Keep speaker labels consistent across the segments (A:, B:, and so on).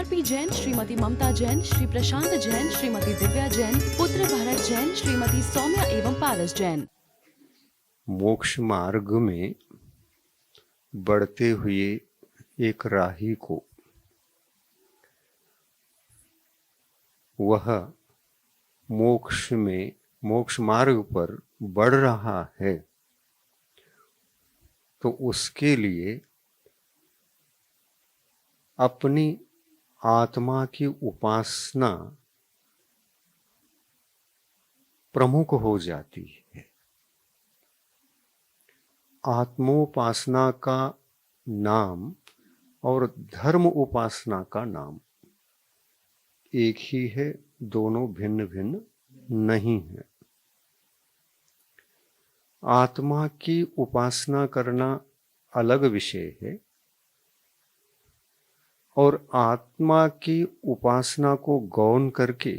A: RP Jain, Shrimati ममता जैन, श्री प्रशांत जैन, श्रीमती दिव्या जैन, पुत्र भरत जैन, श्रीमती सौम्या एवं पारस जैन।
B: मोक्ष मार्ग में बढ़ते हुए एक राही को वह मोक्ष मार्ग पर बढ़ रहा है, तो उसके लिए अपनी आत्मा की उपासना प्रमुख हो जाती है। आत्मोपासना का नाम और धर्म उपासना का नाम एक ही है, दोनों भिन्न भिन्न नहीं है। आत्मा की उपासना करना अलग विषय है और आत्मा की उपासना को गौण करके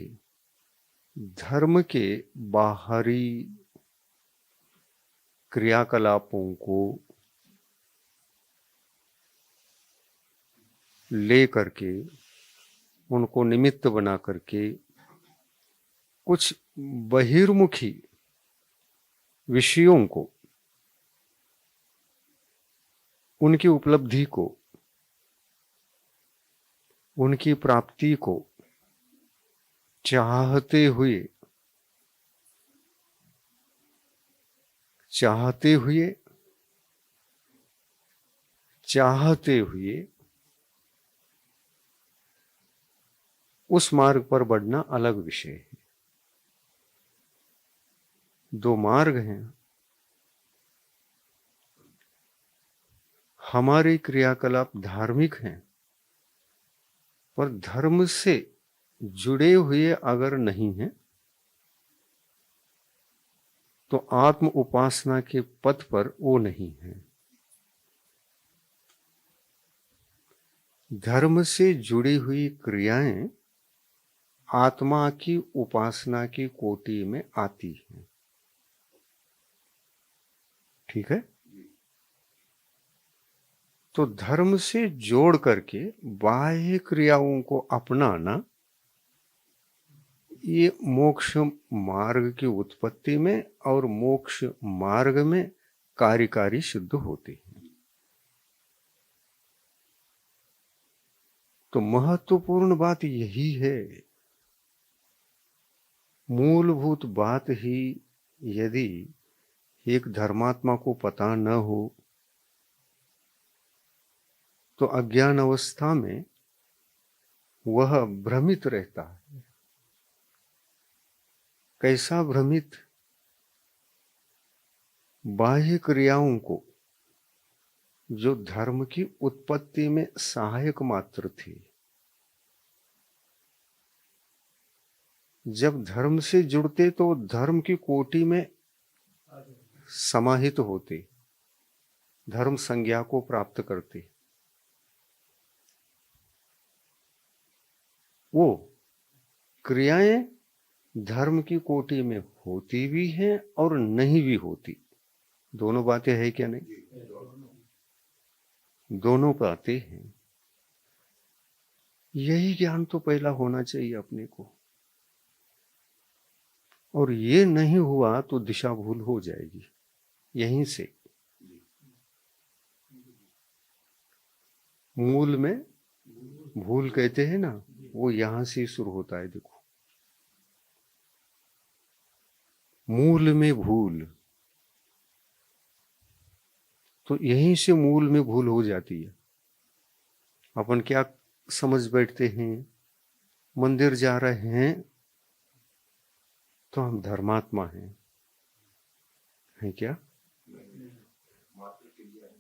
B: धर्म के बाहरी क्रियाकलापों को ले करके, उनको निमित्त बना करके कुछ बहिर्मुखी विषयों को, उनकी उपलब्धि को, उनकी प्राप्ति को चाहते हुए उस मार्ग पर बढ़ना अलग विषय है। दो मार्ग हैं। हमारे क्रियाकलाप धार्मिक हैं, पर धर्म से जुड़े हुए अगर नहीं हैं तो आत्म उपासना के पथ पर वो नहीं है। धर्म से जुड़ी हुई क्रियाएं आत्मा की उपासना की कोटि में आती हैं। ठीक है? तो धर्म से जोड़ करके बाह्य क्रियाओं को अपनाना, ये मोक्ष मार्ग की उत्पत्ति में और मोक्ष मार्ग में कार्यकारी सिद्ध होती है। तो महत्वपूर्ण बात यही है। मूलभूत ही यदि एक धर्मात्मा को पता न हो तो अज्ञान अवस्था में वह भ्रमित रहता है। कैसा भ्रमित? बाह्य क्रियाओं को जो धर्म की उत्पत्ति में सहायक मात्र थी, जब धर्म से जुड़ते तो धर्म की कोटि में समाहित होते, धर्म संज्ञा को प्राप्त करते। वो क्रियाएं धर्म की कोटि में होती भी हैं और नहीं भी होती। दोनों बातें है क्या? नहीं, दोनों बातें हैं। यही ज्ञान तो पहला होना चाहिए अपने को, और ये नहीं हुआ तो दिशा भूल हो जाएगी। यहीं से मूल में भूल कहते हैं ना, वो यहां से शुरू होता है। देखो, मूल में भूल, तो यहीं से मूल में भूल हो जाती है। अपन क्या समझ बैठते हैं? मंदिर जा रहे हैं तो हम धर्मात्मा हैं क्या?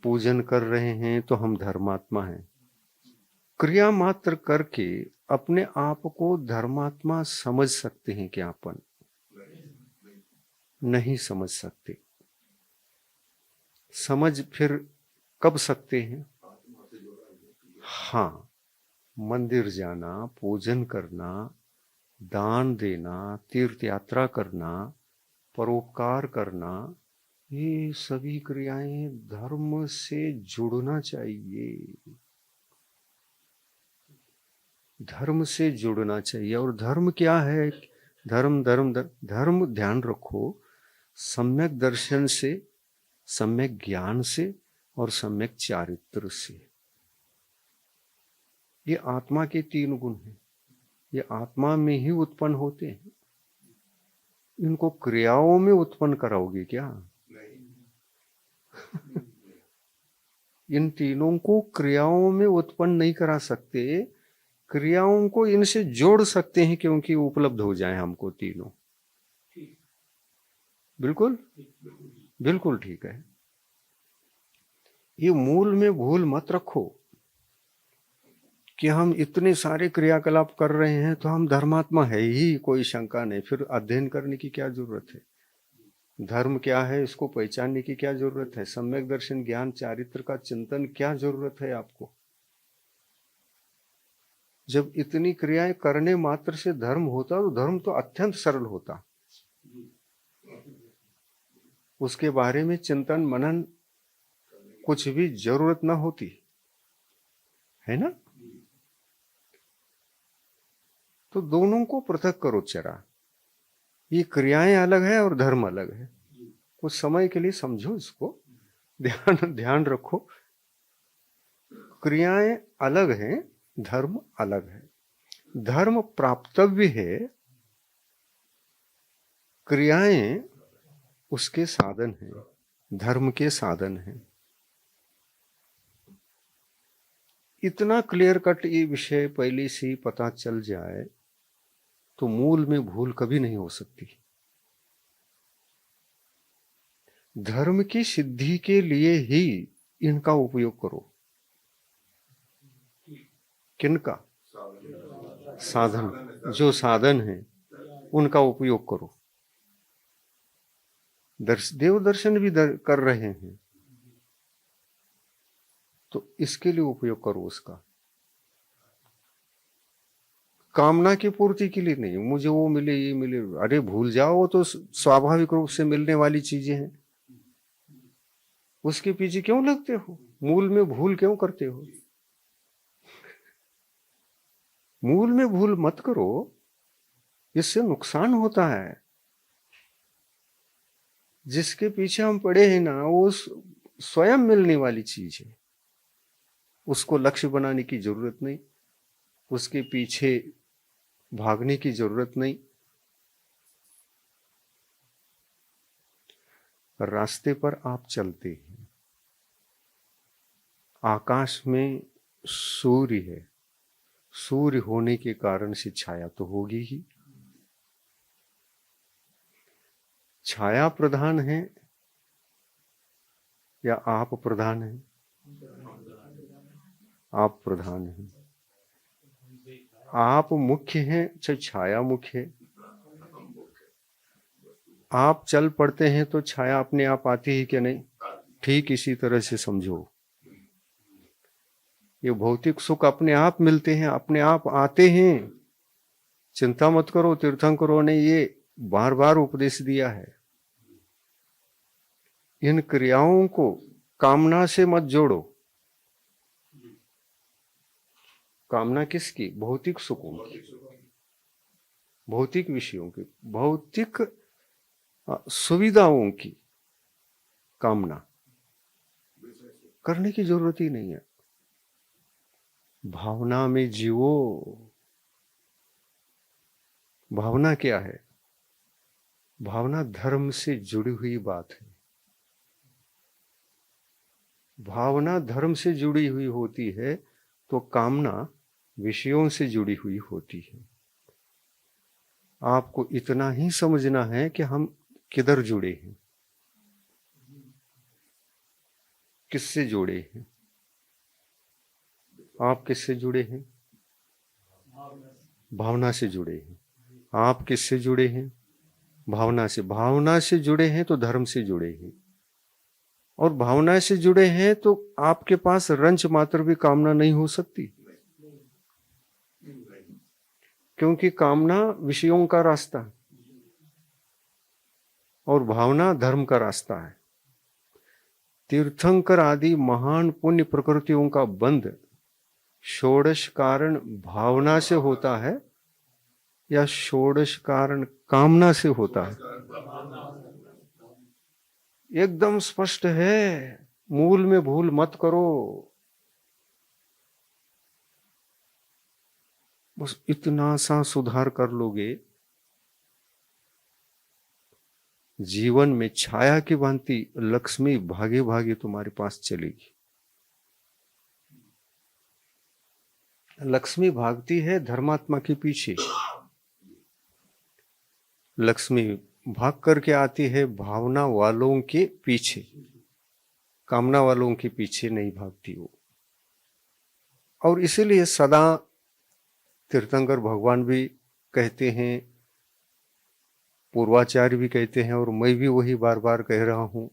B: पूजन कर रहे हैं तो हम धर्मात्मा हैं। क्रिया मात्र करके अपने आप को धर्मात्मा समझ सकते हैं क्या? अपन नहीं समझ सकते। समझ फिर कब सकते हैं? हाँ, मंदिर जाना, पूजन करना, दान देना, तीर्थ यात्रा करना, परोपकार करना, ये सभी क्रियाएं धर्म से जुड़ना चाहिए। धर्म से जुड़ना चाहिए। और धर्म क्या है? धर्म धर्म धर्म, धर्म ध्यान रखो, सम्यक दर्शन से, सम्यक ज्ञान से और सम्यक चारित्र से। ये आत्मा के 3 गुण हैं, ये आत्मा में ही उत्पन्न होते हैं। इनको क्रियाओं में उत्पन्न कराओगे क्या? इन तीनों को क्रियाओं में उत्पन्न नहीं करा सकते, क्रियाओं को इनसे जोड़ सकते हैं, क्योंकि उपलब्ध हो जाए हमको तीनों। बिल्कुल बिल्कुल ठीक है। ये मूल में भूल मत रखो कि हम इतने सारे क्रियाकलाप कर रहे हैं तो हम धर्मात्मा है ही, कोई शंका नहीं। फिर अध्ययन करने की क्या जरूरत है? धर्म क्या है इसको पहचानने की क्या जरूरत है? सम्यक दर्शन, ज्ञान, चारित्र का चिंतन क्या जरूरत है आपको? जब इतनी क्रियाएं करने मात्र से धर्म होता तो धर्म तो अत्यंत सरल होता, उसके बारे में चिंतन मनन कुछ भी जरूरत ना होती, है ना? तो दोनों को पृथक करो जरा। ये क्रियाएं अलग है और धर्म अलग है। कुछ समय के लिए समझो इसको, ध्यान रखो। क्रियाएं अलग हैं, धर्म अलग है। धर्म प्राप्तव्य है, क्रियाएं उसके साधन हैं, धर्म के साधन हैं। इतना क्लियर कट ये विषय पहले से ही पता चल जाए तो मूल में भूल कभी नहीं हो सकती। धर्म की सिद्धि के लिए ही इनका उपयोग करो। किनका? साधन, जो साधन है उनका उपयोग करो। देव दर्शन भी कर रहे हैं तो इसके लिए उपयोग करो उसका। कामना की पूर्ति के लिए नहीं, मुझे वो मिले ये मिले, अरे भूल जाओ, वो तो स्वाभाविक रूप से मिलने वाली चीजें हैं, उसके पीछे क्यों लगते हो? मूल में भूल क्यों करते हो? मूल में भूल मत करो, इससे नुकसान होता है। जिसके पीछे हम पड़े हैं ना, वो स्वयं मिलने वाली चीज है, उसको लक्ष्य बनाने की जरूरत नहीं, उसके पीछे भागने की जरूरत नहीं। रास्ते पर आप चलते हैं, आकाश में सूर्य है, सूर्य होने के कारण से छाया तो होगी ही। छाया प्रधान है या आप प्रधान हैं? आप प्रधान हैं। आप मुख्य हैं चाहे छाया मुख्य है? आप चल पड़ते हैं तो छाया अपने आप आती है कि नहीं? ठीक इसी तरह से समझो, ये भौतिक सुख अपने आप मिलते हैं, अपने आप आते हैं। चिंता मत करो, तीर्थंकरों ने ये बार बार उपदेश दिया है। इन क्रियाओं को कामना से मत जोड़ो। कामना किसकी? भौतिक सुखों की, भौतिक विषयों की, भौतिक सुविधाओं की कामना करने की जरूरत ही नहीं है। भावना में जीवो। भावना क्या है? भावना धर्म से जुड़ी हुई बात है। भावना धर्म से जुड़ी हुई होती है तो कामना विषयों से जुड़ी हुई होती है। आपको इतना ही समझना है कि हम किधर जुड़े हैं, किससे जुड़े हैं। आप किससे जुड़े हैं? भावना से जुड़े हैं। आप किससे जुड़े हैं? भावना से। भावना से जुड़े हैं तो धर्म से जुड़े हैं, और भावना से जुड़े हैं तो आपके पास रंच मात्र भी कामना नहीं हो सकती, क्योंकि कामना विषयों का रास्ता है और भावना धर्म का रास्ता है। तीर्थंकर आदि महान पुण्य प्रकृतियों का बंध षोडश कारण भावना से होता है या षोडश कारण कामना से होता है? एकदम स्पष्ट है, मूल में भूल मत करो। बस इतना सा सुधार कर लोगे, जीवन में छाया की भांति लक्ष्मी भागे भागे तुम्हारे पास चलेगी। लक्ष्मी भागती है धर्मात्मा के पीछे, लक्ष्मी भाग करके आती है भावना वालों के पीछे, कामना वालों के पीछे नहीं भागती वो। और इसीलिए सदा तीर्थंकर भगवान भी कहते हैं, पूर्वाचार्य भी कहते हैं, और मैं भी वही बार बार कह रहा हूं,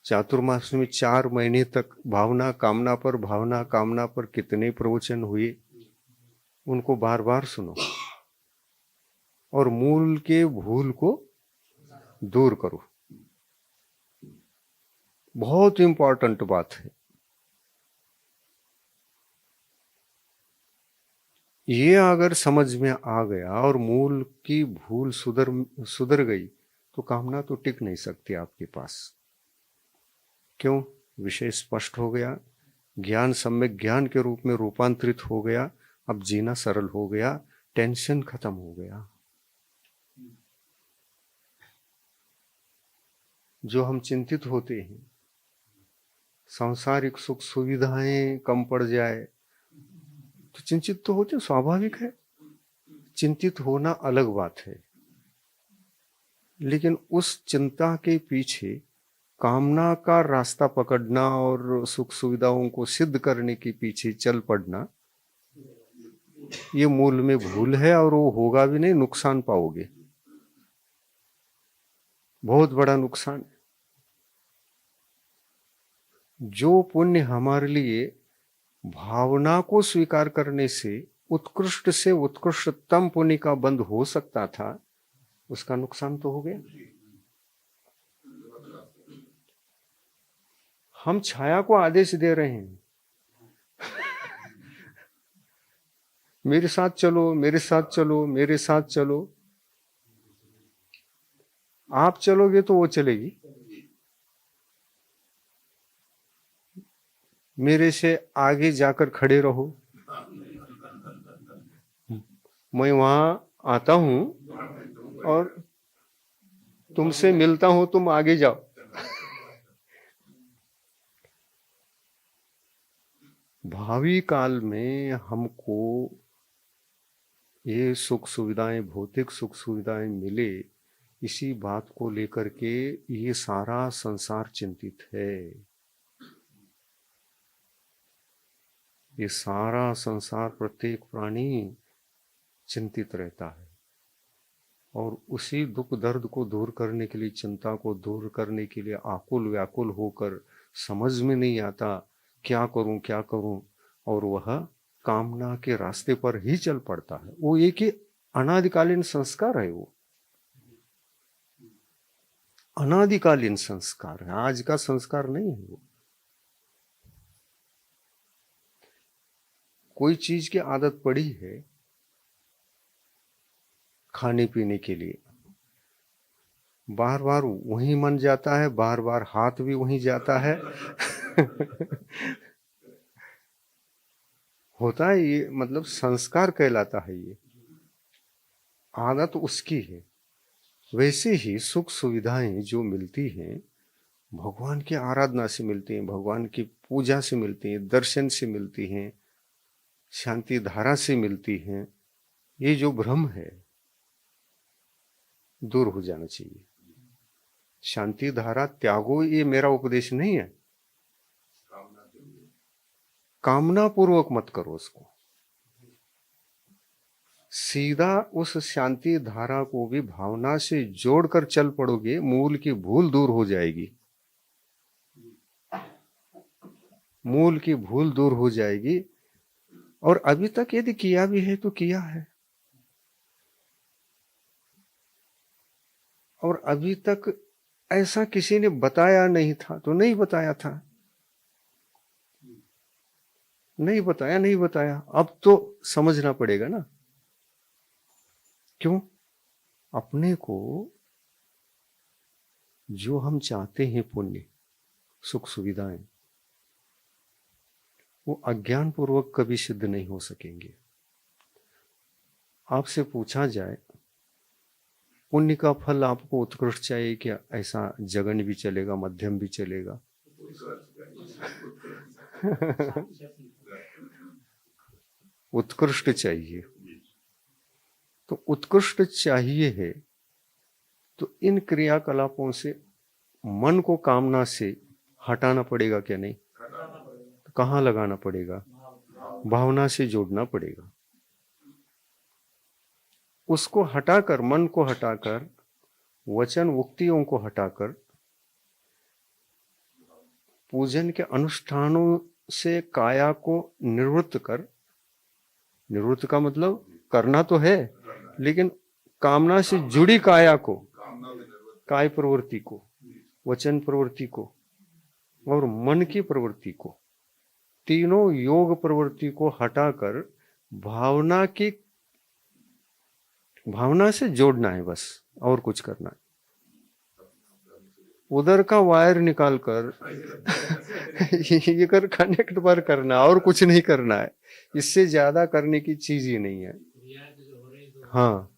B: चातुर्मास में 4 महीने तक भावना कामना पर कितने प्रवचन हुए, उनको बार बार सुनो और मूल के भूल को दूर करो। बहुत इंपॉर्टेंट बात है ये। अगर समझ में आ गया और मूल की भूल सुधर गई तो कामना तो टिक नहीं सकती आपके पास। क्यों? विषय स्पष्ट हो गया, ज्ञान सम्यक ज्ञान के रूप में रूपांतरित हो गया, अब जीना सरल हो गया, टेंशन खत्म हो गया। जो हम चिंतित होते हैं, सांसारिक सुख सुविधाएं कम पड़ जाए तो चिंतित तो होते, स्वाभाविक है। चिंतित होना अलग बात है, लेकिन उस चिंता के पीछे कामना का रास्ता पकड़ना और सुख सुविधाओं को सिद्ध करने के पीछे चल पड़ना, ये मूल में भूल है और वो होगा भी नहीं, नुकसान पाओगे, बहुत बड़ा नुकसान। जो पुण्य हमारे लिए भावना को स्वीकार करने से उत्कृष्टतम पुण्य का बंद हो सकता था, उसका नुकसान तो हो गया। हम छाया को आदेश दे रहे हैं मेरे साथ चलो, मेरे साथ चलो, मेरे साथ चलो। आप चलोगे तो वो चलेगी, मेरे से आगे जाकर खड़े रहो, मैं वहां आता हूं और तुमसे मिलता हूं, तुम आगे जाओ। भावी काल में हमको ये सुख सुविधाएं, भौतिक सुख सुविधाएं मिले, इसी बात को लेकर के ये सारा संसार चिंतित है। ये सारा संसार, प्रत्येक प्राणी चिंतित रहता है और उसी दुख दर्द को दूर करने के लिए, चिंता को दूर करने के लिए आकुल व्याकुल होकर समझ में नहीं आता क्या करूं, और वह कामना के रास्ते पर ही चल पड़ता है। वो एक ही अनादिकालीन संस्कार है, वो अनादिकालीन संस्कार है, आज का संस्कार नहीं है। वो कोई चीज की आदत पड़ी है खाने पीने के लिए, बार बार वहीं मन जाता है, बार बार हाथ भी वहीं जाता है होता है ये, मतलब संस्कार कहलाता है, ये आदत उसकी है। वैसे ही सुख सुविधाएं जो मिलती हैं, भगवान की आराधना से मिलती हैं, भगवान की पूजा से मिलती हैं, दर्शन से मिलती हैं, शांति धारा से मिलती हैं। ये जो भ्रम है दूर हो जाना चाहिए। शांति धारा त्यागो, ये मेरा उपदेश नहीं है, कामना पूर्वक मत करो उसको। सीधा उस शांति धारा को भी भावना से जोड़कर चल पड़ोगे, मूल की भूल दूर हो जाएगी, मूल की भूल दूर हो जाएगी। और अभी तक यदि किया भी है तो किया है, और अभी तक ऐसा किसी ने बताया नहीं था तो नहीं बताया था, नहीं बताया, नहीं बताया, अब तो समझना पड़ेगा ना। क्यों? अपने को जो हम चाहते हैं पुण्य, सुख सुविधाएं, वो अज्ञान पूर्वक कभी सिद्ध नहीं हो सकेंगे। आपसे पूछा जाए पुण्य का फल आपको उत्कृष्ट चाहिए क्या? ऐसा जगन भी चलेगा, मध्यम भी चलेगा। उत्कृष्ट चाहिए। तो उत्कृष्ट चाहिए है तो इन क्रियाकलापों से मन को कामना से हटाना पड़ेगा क्या? नहीं। तो कहाँ लगाना पड़ेगा? भावना से जोड़ना पड़ेगा। उसको हटाकर, मन को हटाकर, वचन उक्तियों को हटाकर, पूजन के अनुष्ठानों से काया को निवृत्त कर, निवृत्त का मतलब करना तो है, लेकिन कामना से जुड़ी काया को, काय प्रवृत्ति को, वचन प्रवृत्ति को और मन की प्रवृत्ति को, तीनों योग प्रवृत्ति को हटाकर भावना से जोड़ना है बस, और कुछ करना है। उधर का वायर निकालकर ये कर कनेक्ट पर करना, और कुछ नहीं करना है। इससे ज्यादा करने की चीज ही नहीं है। हाँ,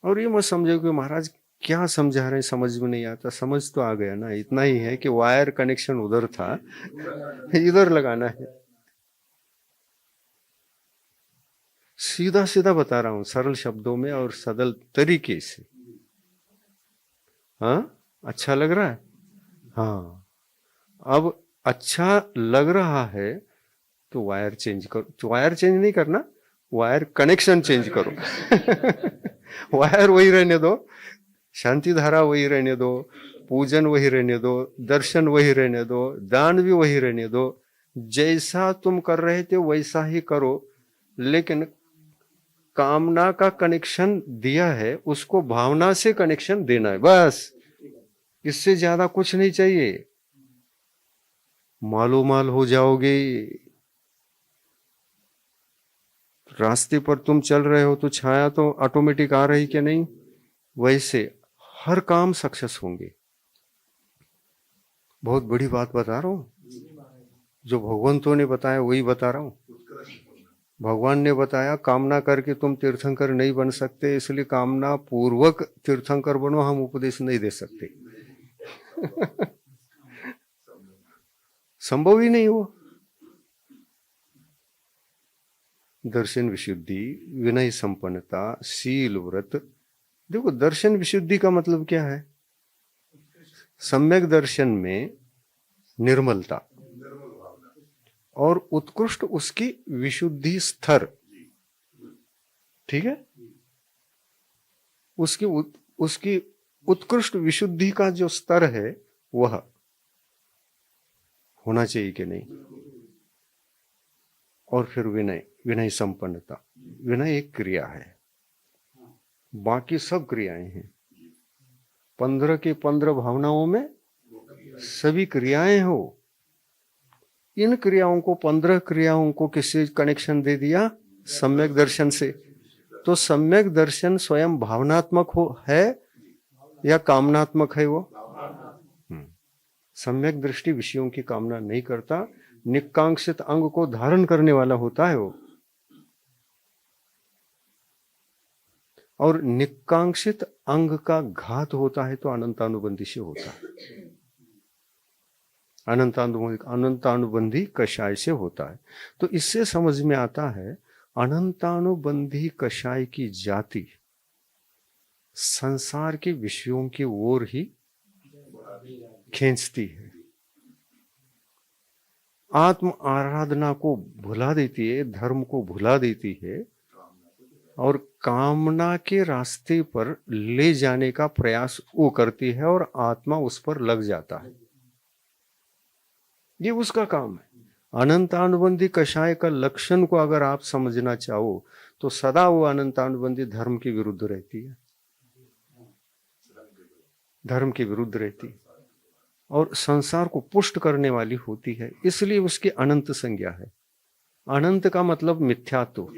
B: और ये मत समझो कि महाराज क्या समझा रहे हैं, समझ में नहीं आता। समझ तो आ गया ना, इतना ही है कि वायर कनेक्शन उधर था, इधर लगाना है। सीधा सीधा बता रहा हूं, सरल शब्दों में और सरल तरीके से। हाँ, अच्छा लग रहा है? हाँ, अब अच्छा लग रहा है तो वायर चेंज करो। तो वायर चेंज नहीं करना, वायर कनेक्शन चेंज करो। वायर वही रहने दो, शांति धारा वही रहने दो, पूजन वही रहने दो, दर्शन वही रहने दो, दान भी वही रहने दो। जैसा तुम कर रहे थे वैसा ही करो, लेकिन कामना का कनेक्शन दिया है, उसको भावना से कनेक्शन देना है बस। इससे ज्यादा कुछ नहीं चाहिए। मालो माल हो जाओगे। रास्ते पर तुम चल रहे हो तो छाया तो ऑटोमेटिक आ रही क्या? नहीं। वैसे हर काम सक्सेस होंगे। बहुत बड़ी बात बता रहा हूं, जो भगवंतों ने बताया वही बता रहा हूं। भगवान ने बताया कामना करके तुम तीर्थंकर नहीं बन सकते, इसलिए कामना पूर्वक तीर्थंकर बनो, हम उपदेश नहीं दे सकते। संभव ही नहीं हो। दर्शन विशुद्धि, विनय संपन्नता, शील व्रत। देखो, दर्शन विशुद्धि का मतलब क्या है? सम्यक दर्शन में निर्मलता और उत्कृष्ट उसकी विशुद्धि स्तर। ठीक है? उसकी उत्कृष्ट विशुद्धि का जो स्तर है वह होना चाहिए कि नहीं। और फिर विनय, विनय संपन्नता। विनय एक क्रिया है, बाकी सब क्रियाएं हैं। 15 की 15 भावनाओं में सभी क्रियाएं हो। इन क्रियाओं को, 15 क्रियाओं को किससे कनेक्शन दे दिया? सम्यक दर्शन से। तो सम्यक दर्शन स्वयं भावनात्मक है या कामनात्मक है? वो सम्यक दृष्टि विषयों की कामना नहीं करता, निकांक्षित अंग को धारण करने वाला होता है वो। और निकांक्षित अंग का घात होता है तो अनंतानुबंधी से होता है। अनंतानुबंधी कषाय से होता है। तो इससे समझ में आता है अनंतानुबंधी कषाय की जाति संसार के विषयों की ओर ही खींचती है, आत्म आराधना को भुला देती है, धर्म को भुला देती है और कामना के रास्ते पर ले जाने का प्रयास वो करती है और आत्मा उस पर लग जाता है। ये उसका काम है। अनंतानुबंधी कषाय का लक्षण को अगर आप समझना चाहो तो सदा वो अनंतानुबंधी धर्म के विरुद्ध रहती है, धर्म के विरुद्ध रहती है और संसार को पुष्ट करने वाली होती है। इसलिए उसकी अनंत संज्ञा है। अनंत का मतलब मिथ्यात्व,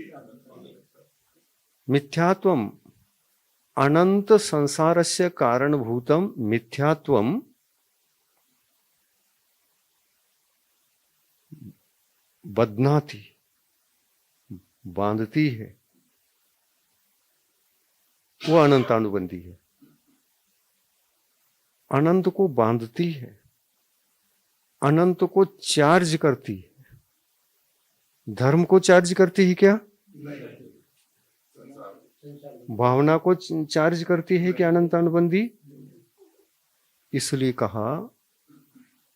B: मिथ्यात्वम अनंत संसारस्य कारणभूतम मिथ्यात्वम बध्नाति, बांधती है, वो अनंतानुबंधी है। अनंत को बांधती है, अनंत को चार्ज करती है। धर्म को चार्ज करती है क्या? भावना को चार्ज करती है कि अनंतानुबंधी। इसलिए कहा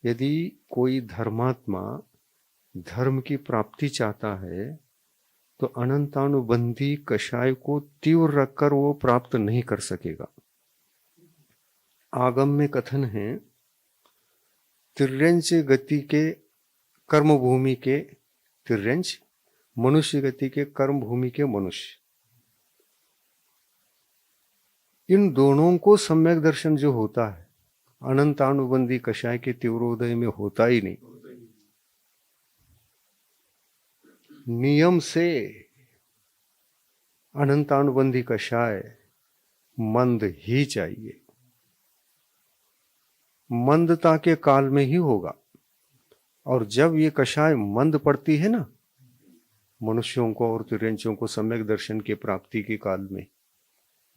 B: यदि कोई धर्मात्मा धर्म की प्राप्ति चाहता है तो अनंतानुबंधी कषाय को तीव्र रखकर वो प्राप्त नहीं कर सकेगा। आगम में कथन है, तिर्यंच गति के कर्म भूमि के तिर्यंच, मनुष्य गति के कर्म भूमि के मनुष्य, इन दोनों को सम्यक दर्शन जो होता है अनंतानुबंधी कषाय के तीव्रोदय में होता ही नहीं। नियम से अनंतानुबंधी कषाय मंद ही चाहिए, मंदता के काल में ही होगा। और जब ये कषाय मंद पड़ती है ना मनुष्यों को और तिर्यंचों को सम्यक दर्शन के प्राप्ति के काल में,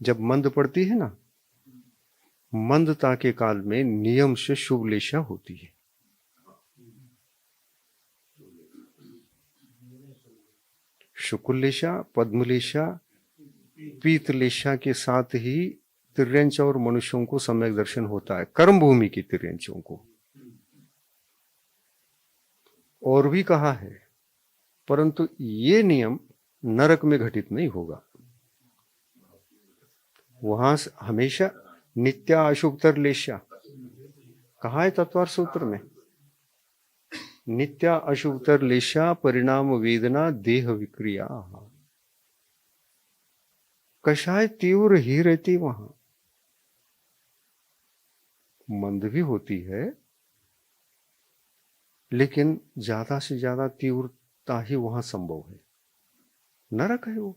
B: जब मंद पड़ती है ना, मंदता के काल में नियम से शुभ लेशा होती है। शुक्लेशा, पद्मलेशा, पीतलेशा के साथ ही तिर्यंच और मनुष्यों को सम्यक दर्शन होता है, कर्म भूमि की तिर्यंचों को। और भी कहा है, परंतु ये नियम नरक में घटित नहीं होगा। वहां हमेशा नित्या अशुभतर लेशा कहा है तत्वार सूत्र में, नित्या अशुभतर लेशा परिणाम वेदना देह विक्रिया। कषाय तीव्र ही रहती, वहां मंद भी होती है लेकिन ज्यादा से ज्यादा तीव्रता ही वहां संभव है। नरक है वो।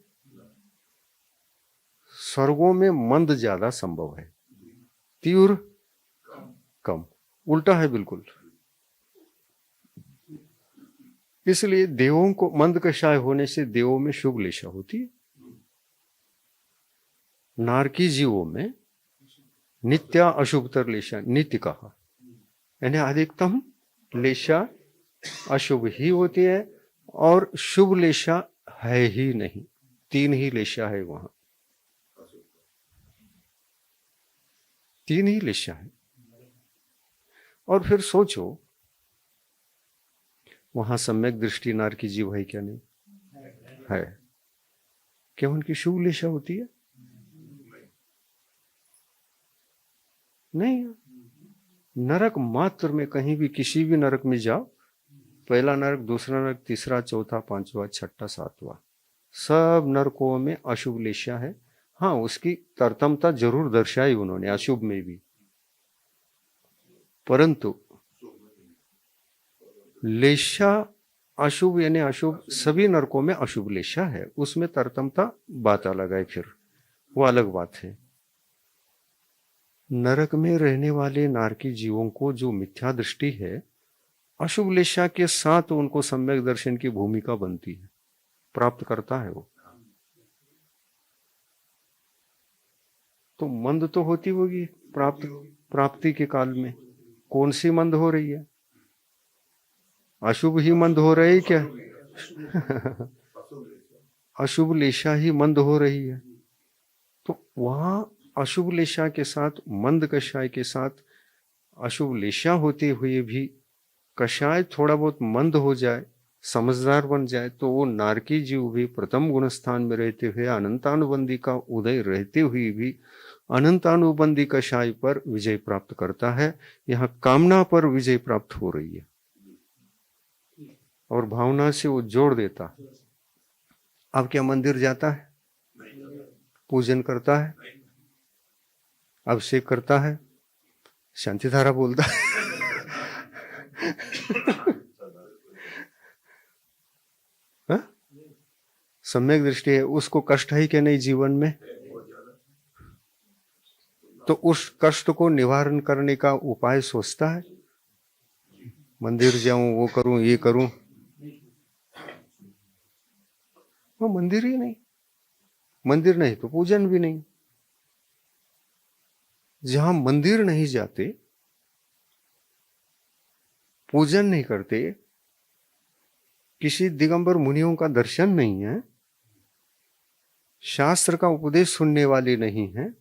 B: स्वर्गों में मंद ज्यादा संभव है, तीव्र कम, उल्टा है बिल्कुल। इसलिए देवों को मंद कषाय होने से देवों में शुभ लेशा होती है, नारकी जीवों में नित्या अशुभतर लेशा, नित्य कहा यानी अधिकतम लेशा अशुभ ही होती है और शुभ लेशा है ही नहीं। 3 ही लेशा है वहां, 3 ही लेशा है। और फिर सोचो वहां सम्यक दृष्टि नारकी जीव है क्या? नहीं है। क्या उनकी शुभ लेशा होती है? नहीं। नरक मात्र में कहीं भी किसी भी नरक में जाओ, पहला नरक, दूसरा नरक, तीसरा, चौथा, पांचवा, छठा, सातवां, सब नरकों में अशुभ लेशा है। हाँ, उसकी तरतमता जरूर दर्शाई उन्होंने अशुभ में भी, परंतु लेशा अशुभ यानी अशुभ सभी नरकों में अशुभ लेशा है, उसमें तरतमता बात अलग है, फिर वो अलग बात है। नरक में रहने वाले नारकी जीवों को जो मिथ्या दृष्टि है, अशुभ लेशा के साथ उनको सम्यक दर्शन की भूमिका बनती है, प्राप्त करता है वो। तो मंद तो होती होगी प्राप्ति के काल में। कौन सी मंद हो रही है? अशुभ ही मंद हो रही है क्या? अशुभ लेशा ही मंद हो रही है। तो वहां अशुभ लेशा के साथ, मंद कषाय के साथ अशुभ लेशा होते हुए भी कषाय थोड़ा बहुत मंद हो जाए, समझदार बन जाए, तो वो नारकी जीव भी प्रथम गुण स्थान में रहते हुए अनंतानुबंधी का उदय रहते हुए भी अनंतानुबंधी कषाय पर विजय प्राप्त करता है। यहाँ कामना पर विजय प्राप्त हो रही है और भावना से वो जोड़ देता है। अब क्या मंदिर जाता है, पूजन करता है, अभिषेक करता है, शांति धारा बोलता है, सम्यक दृष्टि है, उसको कष्ट है कि नहीं जीवन में, तो उस कष्ट को निवारण करने का उपाय सोचता है, मंदिर जाऊं, वो करूं, ये करूं। वो मंदिर ही नहीं, मंदिर नहीं तो पूजन भी नहीं। जहां मंदिर नहीं जाते, पूजन नहीं करते, किसी दिगंबर मुनियों का दर्शन नहीं है, शास्त्र का उपदेश सुनने वाले नहीं है,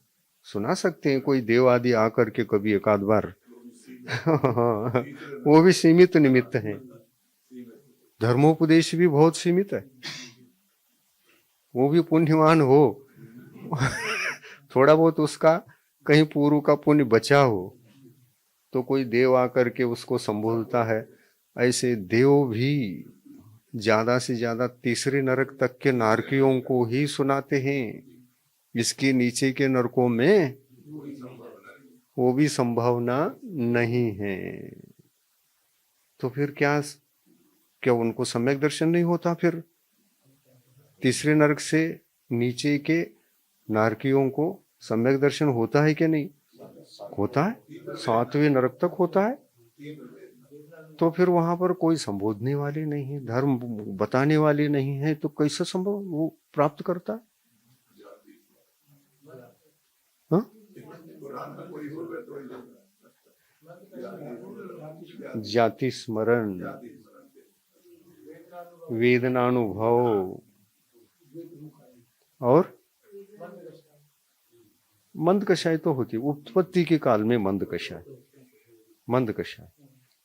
B: सुना सकते हैं कोई देव आदि आकर के कभी एक आध बार वो भी सीमित निमित्त है। धर्मोपदेश भी बहुत सीमित है, वो भी पुण्यवान हो थोड़ा बहुत उसका कहीं पूर्व का पुण्य बचा हो तो कोई देव आकर के उसको संबोधता है। ऐसे देव भी ज्यादा से ज्यादा तीसरे नरक तक के नारकियों को ही सुनाते हैं, इसके नीचे के नरकों में वो भी संभावना नहीं है। तो फिर क्या उनको सम्यक दर्शन नहीं होता? फिर तीसरे नरक से नीचे के नारकियों को सम्यक दर्शन होता है कि नहीं? होता है, 7वें नरक तक होता है। तो फिर वहां पर कोई संबोधने वाले नहीं है, धर्म बताने वाले नहीं है, तो कैसे संभव वो प्राप्त करता है? हाँ? जाति स्मरण, वेदनानुभव और मंद कषाय तो होती, उत्पत्ति के काल में मंद कषाय।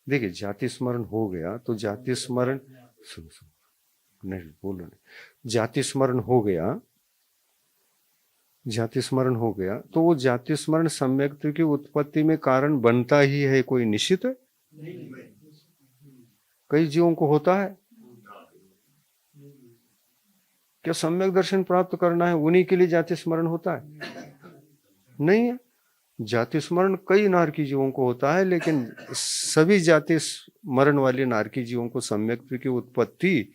B: देखिए, जाति स्मरण हो गया तो जाति स्मरण, नहीं बोलो नहीं, जाति स्मरण हो गया तो वो जाति स्मरण सम्यक की उत्पत्ति में कारण बनता ही है, कोई निश्चित है? कई जीवों को होता है। क्या सम्यक दर्शन प्राप्त करना है उन्हीं के लिए जाति स्मरण होता है? नहीं है। जाति स्मरण कई नारकी जीवों को होता है, लेकिन सभी जाति स्मरण वाले नारकी जीवों को सम्यक की उत्पत्ति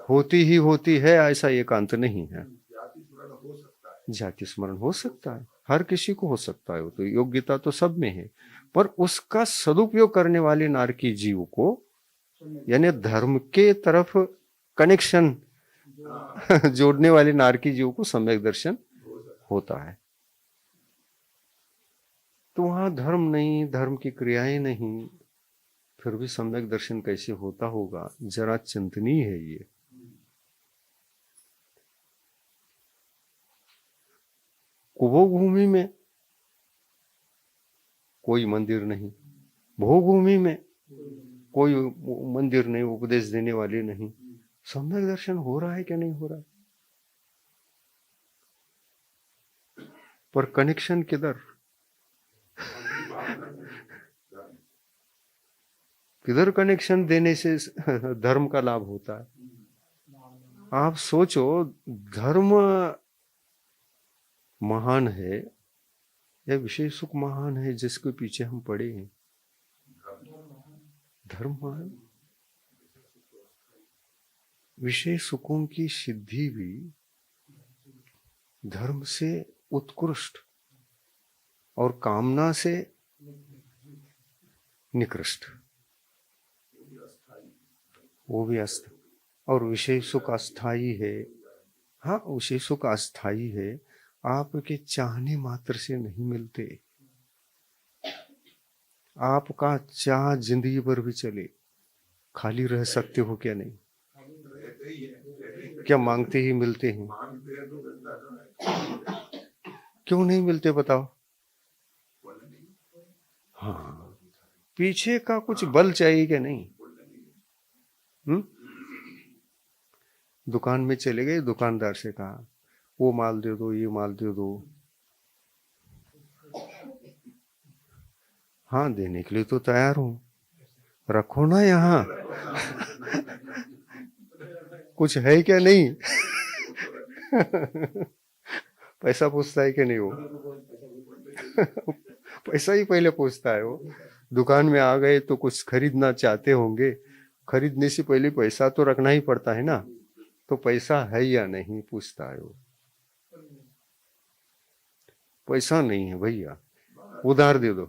B: होती ही होती है, ऐसा एकांत नहीं है। जाति स्मरण हो सकता है, हर किसी को हो सकता है, वो तो योग्यता तो सब में है, पर उसका सदुपयोग करने वाले नारकी जीव को, यानी धर्म के तरफ कनेक्शन जोड़ने वाले नारकी जीव को सम्यक दर्शन होता है। तो वहां धर्म नहीं, धर्म की क्रियाएं नहीं, फिर भी सम्यक दर्शन कैसे होता होगा? जरा चिंतनीय है ये। कुभोभूमि में कोई मंदिर नहीं, भोभूमि में कोई मंदिर नहीं, उपदेश देने वाले नहीं, सम्यक दर्शन हो रहा है क्या? नहीं हो रहा। पर कनेक्शन किधर? किधर कनेक्शन देने से धर्म का लाभ होता है? आप सोचो, धर्म महान है या विषय सुख महान है जिसके पीछे हम पड़े हैं? धर्म महान। विषय सुखों की सिद्धि भी धर्म से उत्कृष्ट और कामना से निकृष्ट, वो भी अस्थायी। और विषय सुख अस्थायी है। हाँ, विषय सुख अस्थायी है, आपके चाहने मात्र से नहीं मिलते। आपका चाह जिंदगी भर भी चले, खाली रह सकते हो क्या? नहीं। क्या मांगते ही मिलते हैं? क्यों नहीं मिलते बताओ? हाँ, पीछे का कुछ बल चाहिए क्या? नहीं। दुकान में चले गए, दुकानदार से कहा वो माल दे दो, ये माल दे दो। हाँ, देने के लिए तो तैयार हूं, रखो ना यहाँ कुछ है क्या? नहीं पैसा पूछता है कि नहीं वो पैसा ही पहले पूछता है वो। दुकान में आ गए तो कुछ खरीदना चाहते होंगे, खरीदने से पहले पैसा तो रखना ही पड़ता है ना, तो पैसा है या नहीं पूछता है वो। पैसा नहीं है भैया, उधार दे दो।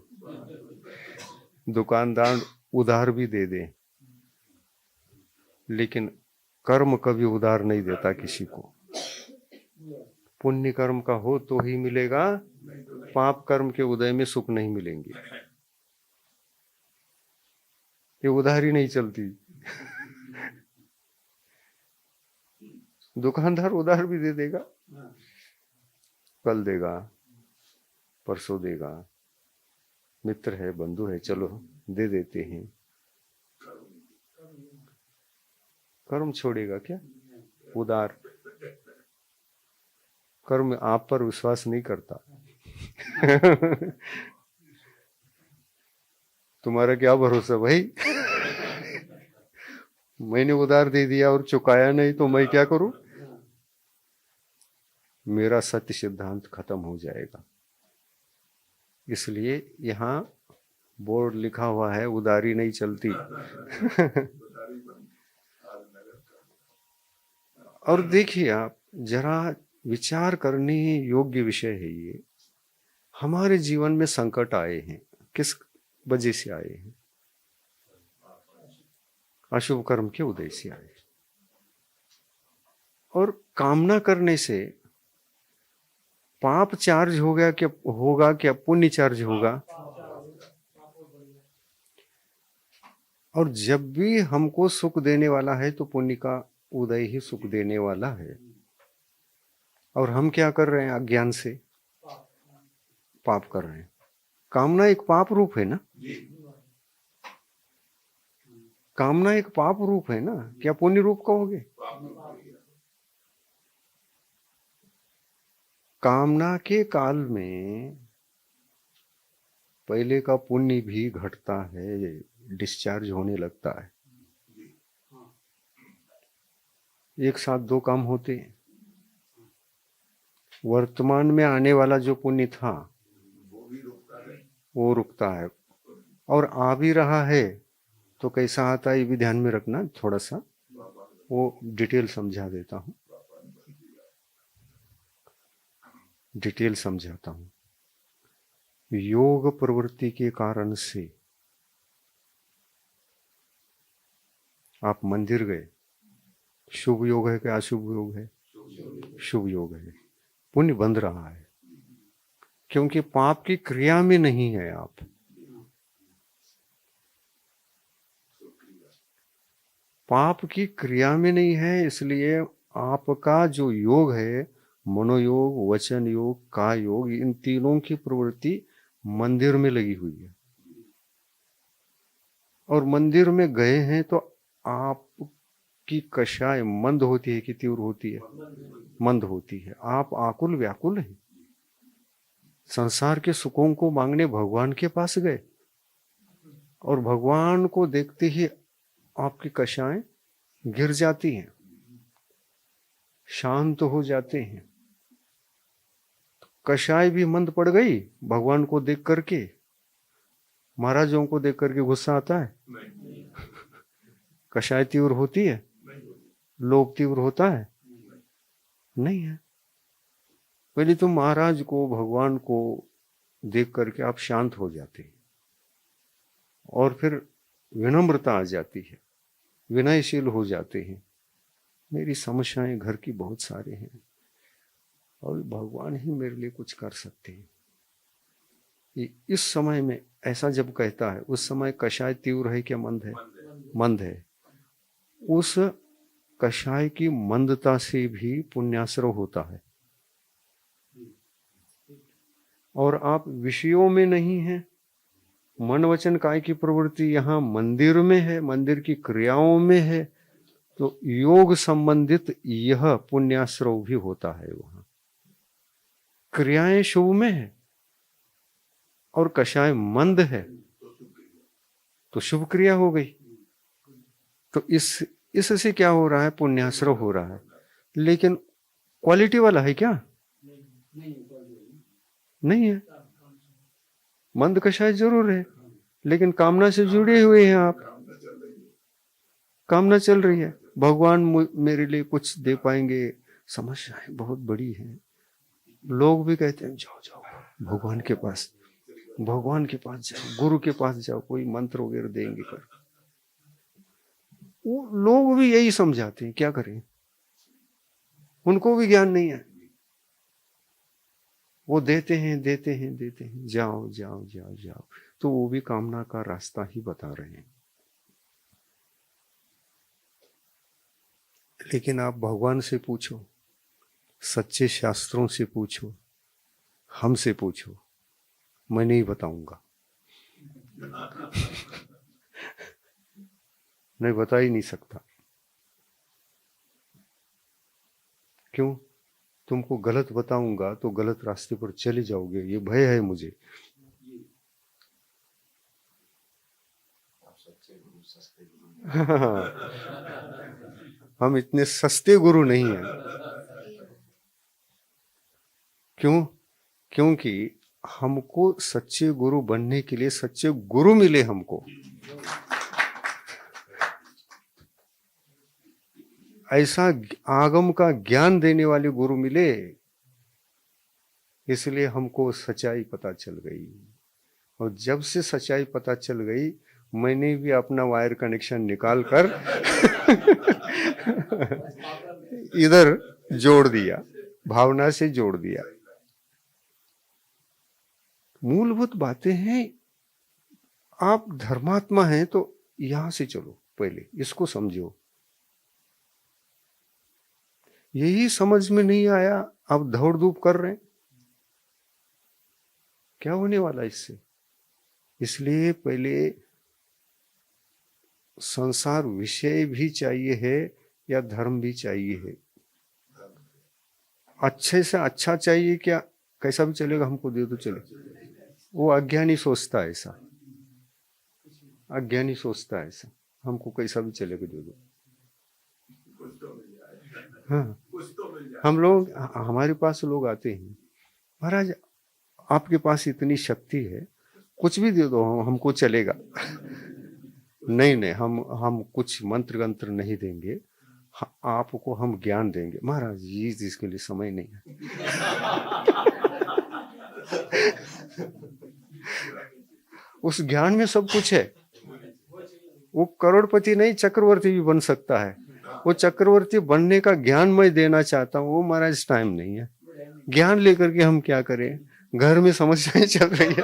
B: दुकानदार उधार भी दे दे, लेकिन कर्म कभी उधार नहीं देता किसी को। पुण्य कर्म का हो तो ही मिलेगा, पाप कर्म के उदय में सुख नहीं मिलेंगे। ये उधारी नहीं चलती। दुकानदार उधार भी दे देगा, कल देगा, परसों देगा, मित्र है, बंधु है, चलो दे देते हैं। कर्म छोड़ेगा क्या? उदार कर्म आप पर विश्वास नहीं करता। तुम्हारा क्या भरोसा भाई? मैंने उधार दे दिया और चुकाया नहीं तो मैं क्या करूं? मेरा सत्य सिद्धांत खत्म हो जाएगा। इसलिए यहाँ बोर्ड लिखा हुआ है, उधारी नहीं चलती। और देखिए आप, जरा विचार करने योग्य विषय है ये। हमारे जीवन में संकट आए हैं, किस वजह से आए हैं? अशुभ कर्म के उदय से आए। और कामना करने से पाप चार्ज हो गया क्या? होगा क्या पुण्य चार्ज होगा? और जब भी हमको सुख देने वाला है तो पुण्य का उदय ही सुख देने वाला है। और हम क्या कर रहे हैं? अज्ञान से पाप कर रहे हैं। कामना एक पाप रूप है ना? कामना एक पाप रूप है ना? क्या पुण्य रूप कहोगे? कामना के काल में पहले का पुण्य भी घटता है, डिस्चार्ज होने लगता है। एक साथ दो काम होते हैं। वर्तमान में आने वाला जो पुण्य था वो रुकता है, और आ भी रहा है तो कैसा आता है ये भी ध्यान में रखना। थोड़ा सा वो डिटेल समझा देता हूँ, डिटेल समझाता हूँ। योग प्रवृत्ति के कारण से आप मंदिर गए, शुभ योग है क्या अशुभ योग है? शुभ योग है। पुण्य बंध रहा है, क्योंकि पाप की क्रिया में नहीं है आप। पाप की क्रिया में नहीं है, इसलिए आपका जो योग है, मनोयोग, वचन योग, का योग, इन तीनों की प्रवृत्ति मंदिर में लगी हुई है। और मंदिर में गए हैं तो आपकी कषाय मंद होती है कि तीव्र होती है? मंद होती है। आप आकुल व्याकुल हैं, संसार के सुखों को मांगने भगवान के पास गए, और भगवान को देखते ही आपकी कषाएं गिर जाती हैं, शांत हो जाते हैं। कषाय भी मंद पड़ गई भगवान को देख करके। महाराजों को देख करके गुस्सा आता है? कषाय तीव्र होती है? लोभ तीव्र होता है? नहीं है। पहले तो महाराज को, भगवान को देख करके आप शांत हो जाते हैं, और फिर विनम्रता आ जाती है, विनयशील हो जाते हैं। मेरी समस्याएं घर की बहुत सारे हैं और भगवान ही मेरे लिए कुछ कर सकते हैं। इस समय में ऐसा जब कहता है, उस समय कषाय तीव्र है क्या मंद है? मंद है। उस कषाय की मंदता से भी पुण्याश्रव होता है। और आप विषयों में नहीं है, मन वचन काय की प्रवृत्ति यहाँ मंदिर में है, मंदिर की क्रियाओं में है, तो योग संबंधित यह पुण्याश्रव भी होता है। वहां क्रियाएं शुभ में है और कषाय मंद है तो शुभ क्रिया हो गई। तो इससे क्या हो रहा है? पुण्याश्रव हो रहा है। लेकिन क्वालिटी वाला है क्या? नहीं है। मंद कषाय जरूर है, लेकिन कामना से जुड़े हुए हैं आप, कामना चल रही है। भगवान मेरे लिए कुछ दे पाएंगे। समस्याएं बहुत बड़ी हैं। लोग भी कहते हैं जाओ जाओ भगवान के पास, भगवान के पास जाओ, गुरु के पास जाओ, कोई मंत्र वगैरह देंगे कर। वो लोग भी यही समझाते हैं, क्या करें, उनको भी ज्ञान नहीं है। वो देते हैं देते हैं देते हैं, जाओ जाओ जाओ जाओ, तो वो भी कामना का रास्ता ही बता रहे हैं। लेकिन आप भगवान से पूछो, सच्चे शास्त्रों से पूछो, हमसे पूछो, मैं नहीं बताऊंगा। मैं बता ही नहीं सकता। क्यों? तुमको गलत बताऊंगा तो गलत रास्ते पर चले जाओगे, ये भय है मुझे। हम इतने सस्ते गुरु नहीं हैं। क्यों? क्योंकि हमको सच्चे गुरु बनने के लिए सच्चे गुरु मिले हमको। ऐसा आगम का ज्ञान देने वाले गुरु मिले, इसलिए हमको सच्चाई पता चल गई। और जब से सच्चाई पता चल गई, मैंने भी अपना वायर कनेक्शन निकाल कर इधर जोड़ दिया, भावना से जोड़ दिया। मूलभूत बातें हैं। आप धर्मात्मा हैं तो यहां से चलो, पहले इसको समझो। यही समझ में नहीं आया, आप दौड़ धूप कर रहे हैं, क्या होने वाला इससे? इसलिए पहले संसार विषय भी चाहिए है या धर्म भी चाहिए है। अच्छे से अच्छा चाहिए क्या? कैसा भी चलेगा, हमको दे दो चले। वो अज्ञानी सोचता है ऐसा, अज्ञानी सोचता है ऐसा, हमको कैसा भी चलेगा दे दो। हाँ, हम लोग, हमारे पास लोग आते हैं, महाराज आपके पास इतनी शक्ति है, कुछ भी दे दो हमको चलेगा। नहीं नहीं, हम कुछ मंत्र गंत्र नहीं देंगे, आपको हम ज्ञान देंगे। महाराज जी इसके लिए समय नहीं है। उस ज्ञान में सब कुछ है। वो करोड़पति नहीं, चक्रवर्ती भी बन सकता है। वो चक्रवर्ती बनने का ज्ञान मैं देना चाहता हूँ, वो महाराज टाइम नहीं है। ज्ञान लेकर के हम क्या करें? घर में समस्याएं चल रही है।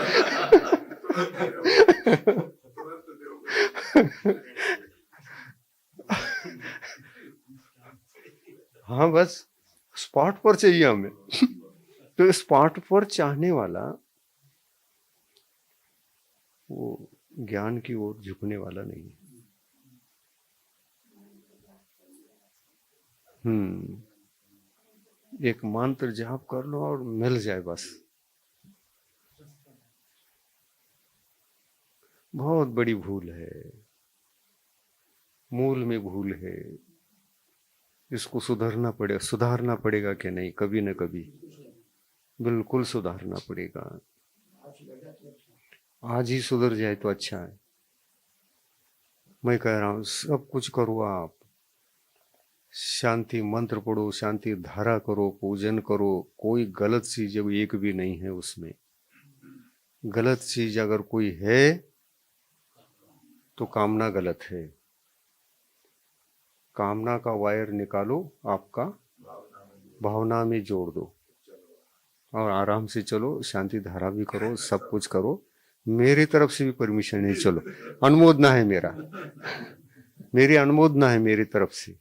B: हाँ, बस स्पॉट पर चाहिए हमें। तो स्पॉट पर चाहने वाला वो ज्ञान की ओर झुकने वाला नहीं है। एक मंत्र जाप कर लो और मिल जाए बस। बहुत बड़ी भूल है, मूल में भूल है। इसको सुधारना पड़ेगा कि नहीं? कभी न कभी बिल्कुल सुधारना पड़ेगा। आज ही सुधर जाए तो अच्छा है। मैं कह रहा हूं सब कुछ करो आप, शांति मंत्र पढ़ो, शांति धारा करो, पूजन करो, कोई गलत चीज एक भी नहीं है उसमें। गलत चीज अगर कोई है तो कामना गलत है। कामना का वायर निकालो, आपका भावना में जोड़ दो और आराम से चलो। शांति धारा भी करो, सब कुछ करो। मेरी तरफ से भी परमिशन है, चलो, अनुमोदना है मेरा, मेरी अनुमोदना है मेरी तरफ से।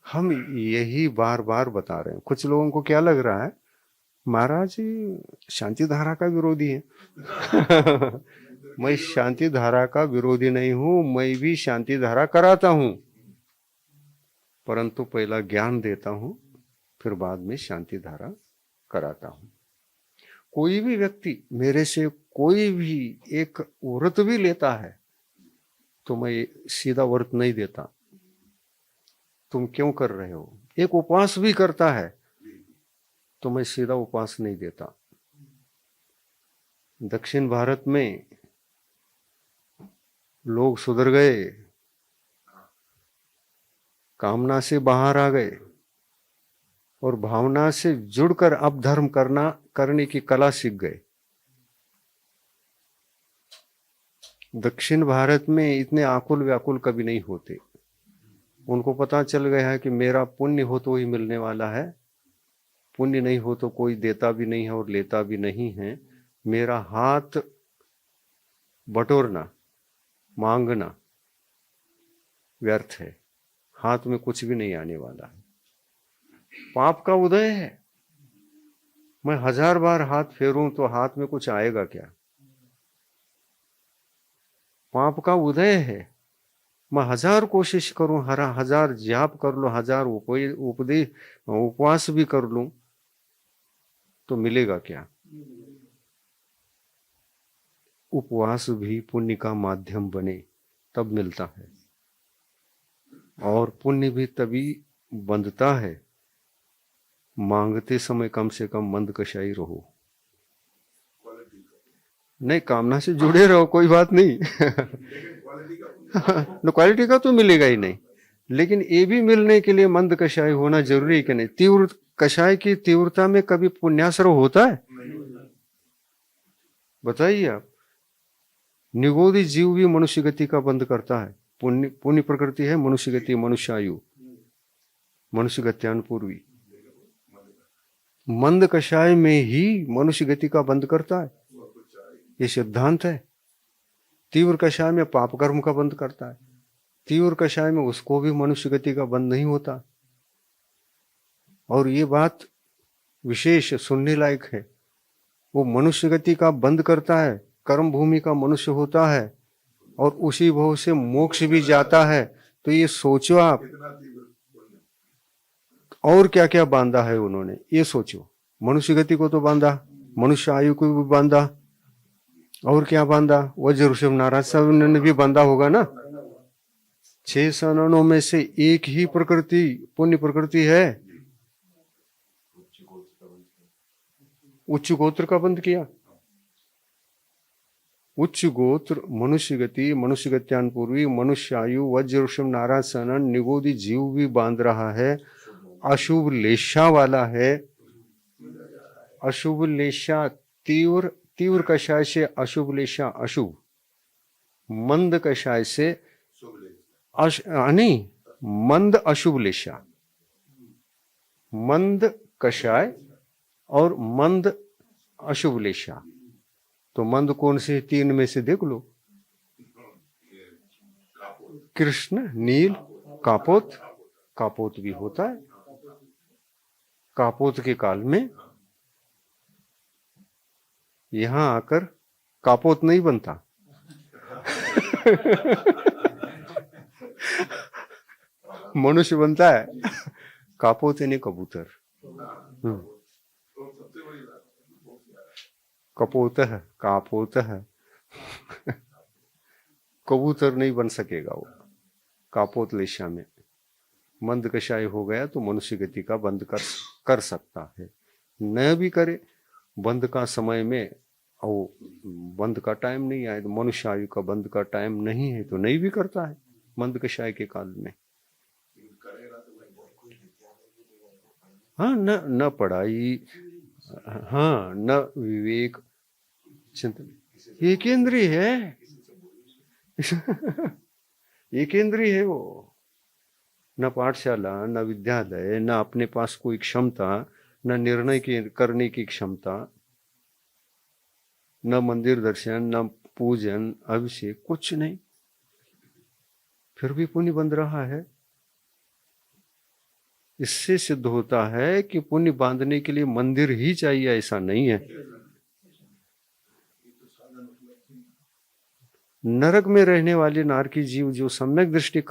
B: हम यही बार बार बता रहे हैं। कुछ लोगों को क्या लग रहा है, महाराज शांति धारा का विरोधी है। मैं शांति धारा का विरोधी नहीं हूं, मैं भी शांति धारा कराता हूं, परंतु पहला ज्ञान देता हूं, फिर बाद में शांति धारा कराता हूं। कोई भी व्यक्ति मेरे से कोई भी एक व्रत भी लेता है तो मैं सीधा व्रत नहीं देता, तुम क्यों कर रहे हो। एक उपवास भी करता है तो मैं सीधा उपवास नहीं देता। दक्षिण भारत में लोग सुधर गए, कामना से बाहर आ गए और भावना से जुड़कर अब धर्म करने की कला सीख गए। दक्षिण भारत में इतने आकुल व्याकुल कभी नहीं होते। उनको पता चल गया है कि मेरा पुण्य हो तो ही मिलने वाला है, पुण्य नहीं हो तो कोई देता भी नहीं है और लेता भी नहीं है। मेरा हाथ बटोरना, मांगना व्यर्थ है, हाथ में कुछ भी नहीं आने वाला है। पाप का उदय है। मैं 1000 बार हाथ फेरूं तो हाथ में कुछ आएगा क्या? पाप का उदय है। मैं 1000 कोशिश करूं, 1000 जाप कर लो, 1000 उपवास भी कर लूं तो मिलेगा क्या? उपवास भी पुण्य का माध्यम बने तब मिलता है, और पुण्य भी तभी बंधता है। मांगते समय कम से कम मंद कषाई रहो। नहीं, कामना से जुड़े रहो, कोई बात नहीं। न क्वालिटी का तो मिलेगा ही नहीं, लेकिन ये भी मिलने के लिए मंद कषाय होना जरूरी है कि नहीं? तीव्र कषाय की तीव्रता में कभी पुण्याश्रव होता है? बताइए आप। निगोदी जीव भी मनुष्य गति का बंद करता है। पुण्य प्रकृति है मनुष्य गति, मनुष्य आयु, मनुष्य गत्यानुपूर्वी। मंद कषाय में ही मनुष्य गति का बंद करता है, ये सिद्धांत है। तीव्र कषाय में पाप कर्म का बंद करता है। तीव्र कषाय में उसको भी मनुष्य गति का बंद नहीं होता। और ये बात विशेष सुनने लायक है। वो मनुष्य गति का बंद करता है, कर्म भूमि का मनुष्य होता है और उसी भाव से मोक्ष भी जाता है। तो ये सोचो आप, और क्या क्या बांधा है उन्होंने, ये सोचो। मनुष्य गति को तो बांधा, मनुष्य आयु को भी बांधा, और क्या बांधा? वज्र ऋषभ नाराज साहब ने भी बांधा होगा ना। 6 सननों में से एक ही प्रकृति पुण्य प्रकृति है। उच्च गोत्र का बंद किया। उच्च गोत्र, मनुष्य गति, मनुष्य गत्यानुपूर्वी, मनुष्य आयु, वज्र ऋषभ नाराज सनन, निगोदी जीव भी बांध रहा है। अशुभ लेशा वाला है। अशुभ लेशा तीव्र कषाय से अशुभ लेशा अशुभ, मंद कषाय से नहीं, मंद अशुभ लेशा, मंद कषाय और मंद अशुभ लेशा। तो मंद कौन से 3 में से देख लो। कृष्ण, नील, कापोत। कापोत भी होता है। कापोत के काल में यहां आकर कापोत नहीं बनता। मनुष्य बनता है। कापोत यानी कबूतर। कपोत है, कापोत है। कबूतर नहीं बन सकेगा वो कापोत लेशा में। मंद कषाय हो गया तो मनुष्य गति का बंद कर सकता है। न भी करे, बंद का समय में, और बंद का टाइम नहीं आए तो मनुष्य आयु का बंद का टाइम नहीं है तो नहीं भी करता है मंद कषाय के काल में। हाँ, न पढ़ाई, हाँ, न विवेक चिंतन। एक इंद्रिय है। एक इंद्रिय है वो। न पाठशाला, न विद्यालय, न अपने पास कोई क्षमता, न निर्णय करने की क्षमता, न मंदिर दर्शन, न पूजन, अभिषेक, कुछ नहीं, फिर भी पुण्य बंध रहा है। इससे सिद्ध होता है कि पुण्य बांधने के लिए मंदिर ही चाहिए, ऐसा नहीं है। नरक में रहने वाले नारकी जीव जो सम्यक दृष्टि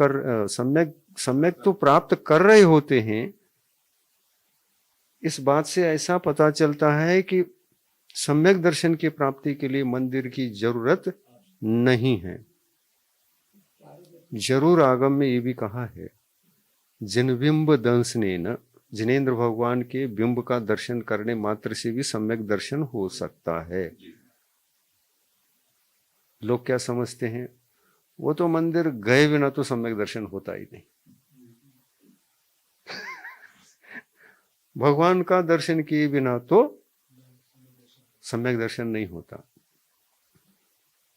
B: सम्यक तो प्राप्त कर रहे होते हैं, इस बात से ऐसा पता चलता है कि सम्यक दर्शन की प्राप्ति के लिए मंदिर की जरूरत नहीं है। जरूर आगम में ये भी कहा है, जिन बिंब दंसनेन, जिनेन्द्र भगवान के बिंब का दर्शन करने मात्र से भी सम्यक दर्शन हो सकता है। लोग क्या समझते हैं, वो तो मंदिर गए बिना तो सम्यक दर्शन होता ही नहीं। भगवान का दर्शन किए बिना तो सम्यक दर्शन नहीं होता।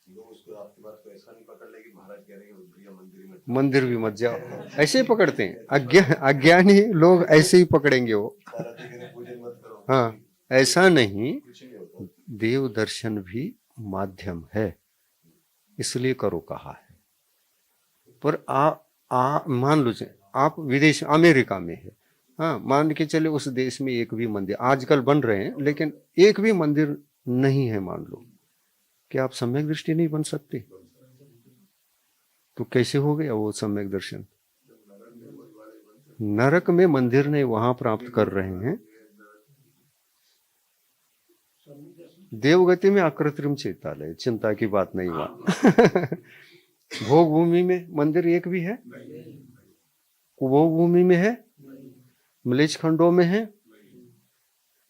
C: लोग उसको आपकी बात को ऐसा नहीं पकड़ ले कि महाराज कह रहे हैं भैया
B: मंदिर भी मत जाओ, ऐसे ही पकड़ते हैं। अज्ञानी लोग ऐसे ही पकड़ेंगे वो।
C: पूजन मत करो।
B: हाँ, ऐसा नहीं,
C: कुछ नहीं होता।
B: देव दर्शन भी माध्यम है, इसलिए करो कहा है। पर मान लो आप विदेश अमेरिका में है, हाँ, मान के चले उस देश में एक भी मंदिर आजकल बन रहे हैं, लेकिन एक भी मंदिर नहीं है, मान लो, कि आप सम्यक दृष्टि नहीं बन सकते? तो कैसे हो गया वो सम्यक दर्शन? नरक में मंदिर नहीं, वहां प्राप्त कर रहे हैं। देवगति में अकृत्रिम चैतालय, चिंता की बात नहीं हुआ। भोग भूमि में मंदिर एक भी है? कुभोग भूमि में है? म्लेच्छ खंडों में है?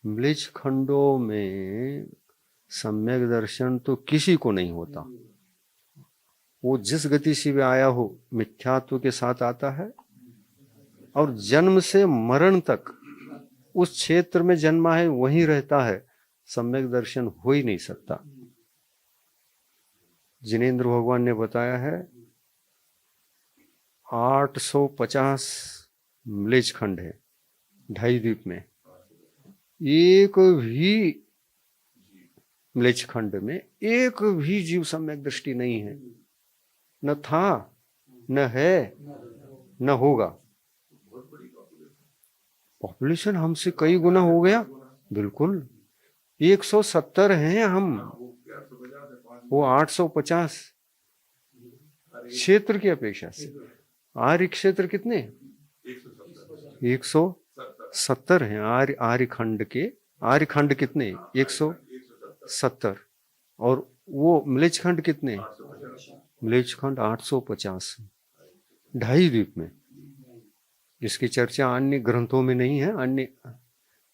B: म्लेच्छ खंडों में सम्यक दर्शन तो किसी को नहीं होता। वो जिस गति से भी आया हो मिथ्यात्व के साथ आता है, और जन्म से मरण तक उस क्षेत्र में जन्मा है वहीं रहता है, सम्यक दर्शन हो ही नहीं सकता। जिनेंद्र भगवान ने बताया है 850 म्लेच्छ खंड है ढाई द्वीप में, एक भी म्लेच्छ खंड में एक भी जीव सम्यक दृष्टि नहीं है, न था, न है, न होगा। पॉपुलेशन हमसे कई गुना हो गया, बिल्कुल। 170 हैं हम, वो 850 क्षेत्र की अपेक्षा से। आर्य क्षेत्र कितने? 170 हैं आर्य खंड के। आर्य खंड कितने? 170। और वो म्लेच्छ खंड कितने? म्लेच्छ खंड 850 ढाई द्वीप में। इसकी चर्चा अन्य ग्रंथों में नहीं है, अन्य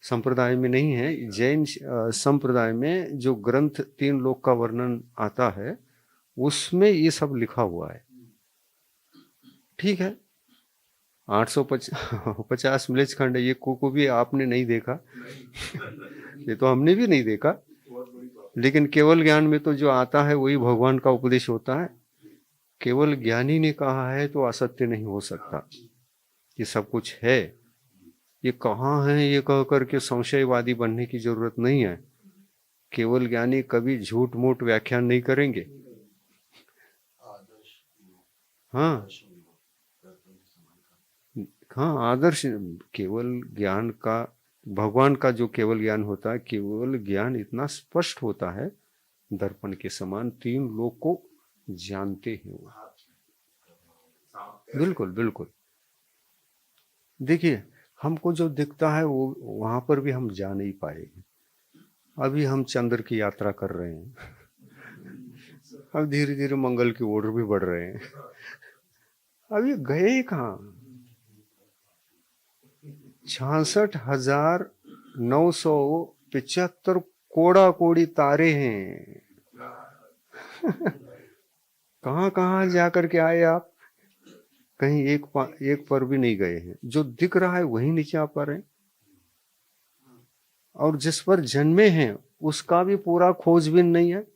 B: संप्रदाय में नहीं है। जैन संप्रदाय में जो ग्रंथ 3 लोक का वर्णन आता है उसमें ये सब लिखा हुआ है। ठीक है, 850 म्लेच्छ खंड, ये को भी आपने नहीं देखा। ये तो हमने भी नहीं देखा, लेकिन केवल ज्ञान में तो जो आता है वही भगवान का उपदेश होता है। केवल ज्ञानी ने कहा है तो असत्य नहीं हो सकता। ये सब कुछ है, ये कहाँ है ये कह करके संशयवादी बनने की जरूरत नहीं है। केवल ज्ञानी कभी झूठ मूठ व्याख्यान नहीं करेंगे। हाँ हाँ, आदर्श केवल ज्ञान का, भगवान का जो केवल ज्ञान होता है, केवल ज्ञान इतना स्पष्ट होता है, दर्पण के समान 3 लोग को जानते हैं वो। बिल्कुल बिल्कुल। देखिए, हमको जो दिखता है वो वहां पर भी हम जा नहीं पाए। अभी हम चंद्र की यात्रा कर रहे हैं, अब धीरे धीरे मंगल की ओर भी बढ़ रहे हैं। अभी गए कहाँ? 66,975 कोड़ा कोड़ी तारे हैं। कहाँ कहाँ जाकर के आए आप? कहीं एक पर भी नहीं गए हैं। जो दिख रहा है वही नीचे आ पा रहे हैं, और जिस पर जन्मे हैं उसका भी पूरा खोजबीन नहीं है।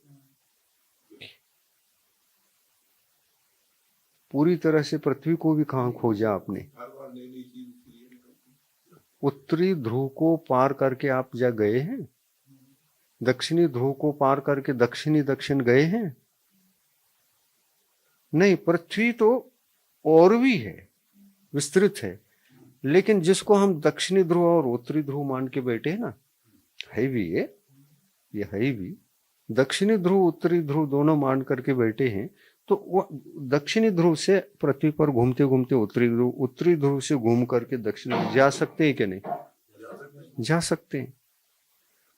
B: पूरी तरह से पृथ्वी को भी कहाँ खोजा आपने? उत्तरी ध्रुव को पार करके आप जा गए हैं? दक्षिणी ध्रुव को पार करके दक्षिण गए हैं? नहीं, पृथ्वी तो और भी है, विस्तृत है, लेकिन जिसको हम दक्षिणी ध्रुव और उत्तरी ध्रुव मान के बैठे हैं ना, है भी ये है भी। दक्षिणी ध्रुव उत्तरी ध्रुव दोनों मान करके बैठे हैं, तो वो दक्षिणी ध्रुव से पृथ्वी पर घूमते घूमते उत्तरी ध्रुव से घूम करके दक्षिण जा सकते हैं कि नहीं? जा सकते हैं।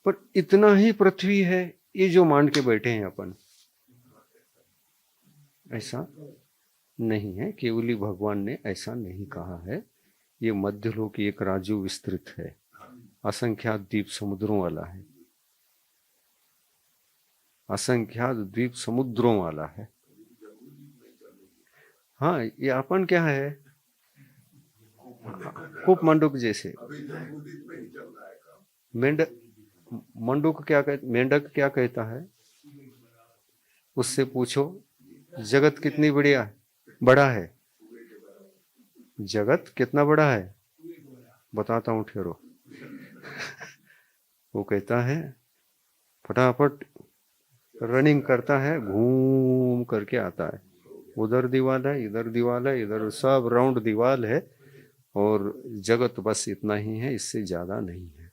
B: पर इतना ही पृथ्वी है ये जो मान के बैठे हैं अपन, ऐसा नहीं है। केवली भगवान ने ऐसा नहीं कहा है। ये मध्यलोक एक राज्य विस्तृत है, असंख्यात द्वीप समुद्रों वाला है, असंख्यात द्वीप समुद्रों वाला है। हाँ, ये अपन क्या है, कूप मंडूक जैसे। मेंढक, मंडूक क्या कहता, मेंढक क्या कहता है, उससे पूछो जगत कितनी बढ़िया है, बड़ा है, जगत कितना बड़ा है, बताता हूँ ठहरो। वो कहता है फटाफट रनिंग करता है, घूम करके आता है, उधर दीवाल है, इधर दीवाल है, इधर सब राउंड दीवाल है, और जगत बस इतना ही है, इससे ज्यादा नहीं है।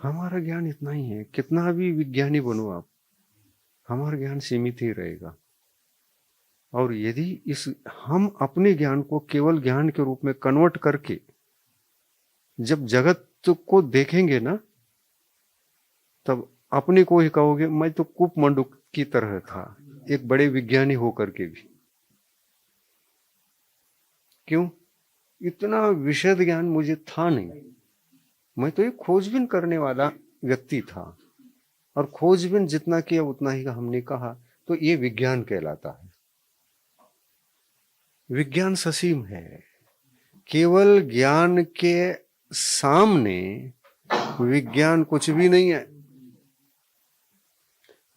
B: हमारा ज्ञान इतना ही है, कितना भी विज्ञानी बनो आप, हमारा ज्ञान सीमित ही रहेगा। और यदि इस हम अपने ज्ञान को केवल ज्ञान के रूप में कन्वर्ट करके जब जगत को देखेंगे ना, तब अपने को ही कहोगे मैं तो कूप मंडूक की तरह था, एक बड़े विज्ञानी होकर के भी। क्यों? इतना विशद ज्ञान मुझे था नहीं, मैं तो एक खोजबीन करने वाला व्यक्ति था, और खोजबीन जितना किया उतना ही हमने कहा, तो ये विज्ञान कहलाता है। विज्ञान ससीम है, केवल ज्ञान के सामने विज्ञान कुछ भी नहीं है,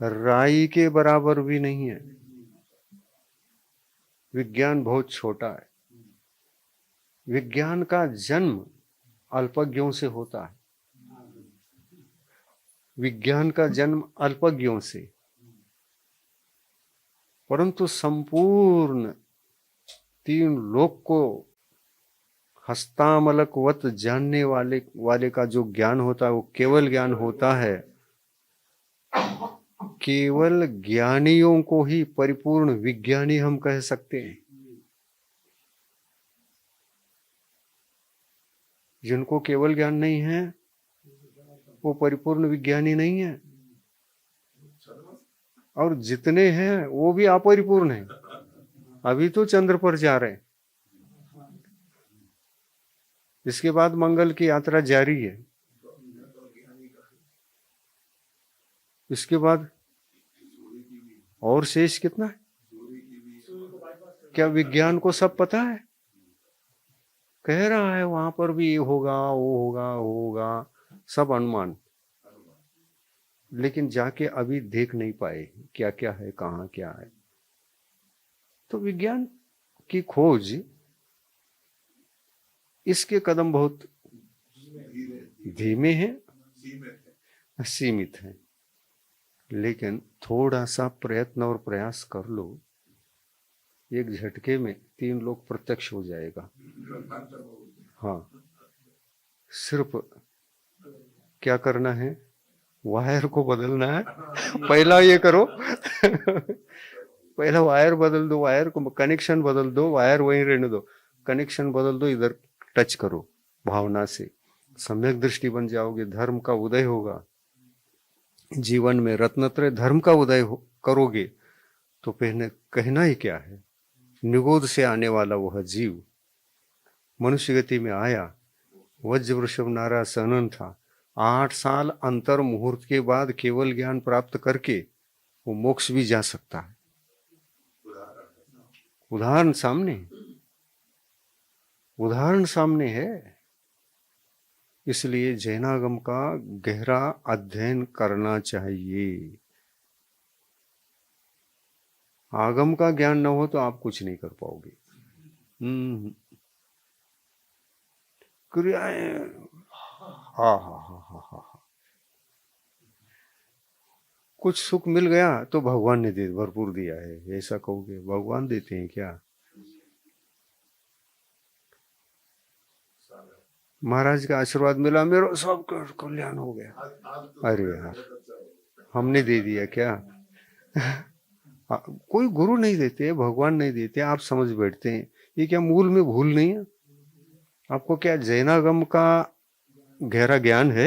B: राई के बराबर भी नहीं है। विज्ञान बहुत छोटा है। विज्ञान का जन्म अल्पज्ञों से होता है, विज्ञान का जन्म अल्पज्ञों से, परंतु संपूर्ण तीन लोक को हस्तामलकवत जानने वाले का जो ज्ञान होता है वो केवल ज्ञान होता है। केवल ज्ञानियों को ही परिपूर्ण विज्ञानी हम कह सकते हैं। जिनको केवल ज्ञान नहीं है वो परिपूर्ण विज्ञानी नहीं है, और जितने हैं वो भी अपरिपूर्ण हैं। अभी तो चंद्र पर जा रहे हैं, इसके बाद मंगल की यात्रा जारी है, इसके बाद और शेष कितना है? क्या विज्ञान को सब पता है? कह रहा है वहां पर भी ये होगा, वो होगा, वो होगा, सब अनुमान, लेकिन जाके अभी देख नहीं पाए क्या क्या है, कहाँ क्या है। तो विज्ञान की खोज, इसके कदम बहुत धीमे हैं, सीमित हैं, लेकिन थोड़ा सा प्रयत्न और प्रयास कर लो, एक झटके में तीन लोग प्रत्यक्ष हो जाएगा। हाँ, सिर्फ क्या करना है, वायर को बदलना है। पहला ये करो पहला वायर बदल दो, वायर को कनेक्शन बदल दो, वायर वहीं रहने दो, कनेक्शन बदल दो, इधर टच करो भावना से, सम्यक दृष्टि बन जाओगे, धर्म का उदय होगा जीवन में, रत्नत्रय धर्म का उदय करोगे तो पहले कहना ही क्या है। निगोद से आने वाला वह जीव मनुष्य गति में आया, वज्र वृषभ नारा सनन था, 8 साल अंतर मुहूर्त के बाद केवल ज्ञान प्राप्त करके वो मोक्ष भी जा सकता है। उदाहरण सामने है। इसलिए जैनागम का गहरा अध्ययन करना चाहिए। आगम का ज्ञान न हो तो आप कुछ नहीं कर पाओगे। क्रियाएं, हा हा हा हा हा, कुछ सुख मिल गया तो भगवान ने दे भरपूर दिया है, ऐसा कहोगे? भगवान देते हैं क्या? महाराज का आशीर्वाद मिला, मेरा सब कल्याण हो गया। अरे यार, हमने दे दिया क्या? कोई गुरु नहीं देते, भगवान नहीं देते, आप समझ बैठते हैं। ये क्या मूल में भूल नहीं है? आपको क्या जैनागम का गहरा ज्ञान है?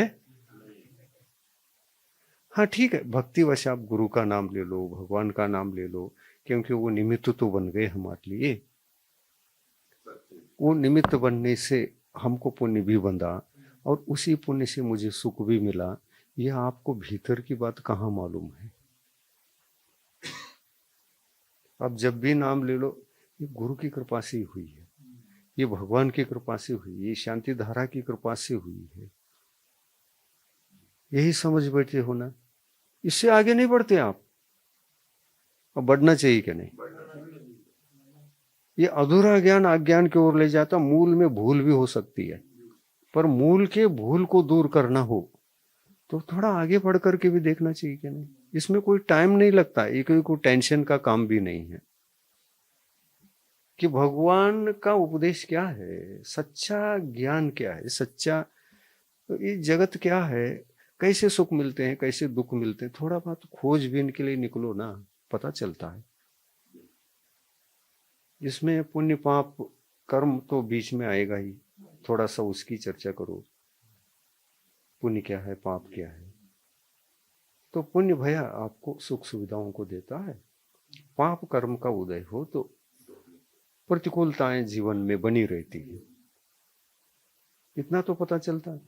B: हाँ ठीक है, भक्तिवश आप गुरु का नाम ले लो, भगवान का नाम ले लो, क्योंकि वो निमित्त तो बन गए हमारे लिए। वो निमित्त बनने से हमको पुण्य भी बंधा, और उसी पुण्य से मुझे सुख भी मिला। यह आपको भीतर की बात कहाँ मालूम है? अब जब भी नाम ले लो, ये गुरु की कृपा से ही हुई है, ये भगवान की कृपा से हुई, ये शांति धारा की कृपा से हुई है। यही समझ बैठे हो ना, इससे आगे नहीं बढ़ते आप। अब बढ़ना चाहिए कि नहीं? ये अधूरा ज्ञान अज्ञान की ओर ले जाता। मूल में भूल भी हो सकती है, पर मूल के भूल को दूर करना हो तो थोड़ा आगे बढ़ करके भी देखना चाहिए कि नहीं। इसमें कोई टाइम नहीं लगता, ये कोई टेंशन का काम भी नहीं है कि भगवान का उपदेश क्या है, सच्चा ज्ञान क्या है, सच्चा ये जगत क्या है, कैसे सुख मिलते हैं, कैसे दुख मिलते हैं, थोड़ा बहुत खोजबीन के लिए निकलो ना, पता चलता है। इसमें पुण्य पाप कर्म तो बीच में आएगा ही, थोड़ा सा उसकी चर्चा करो। पुण्य क्या है, पाप क्या है। तो पुण्य भैया आपको सुख सुविधाओं को देता है, पाप कर्म का उदय हो तो प्रतिकूलताएं जीवन में बनी रहती है, इतना तो पता चलता है।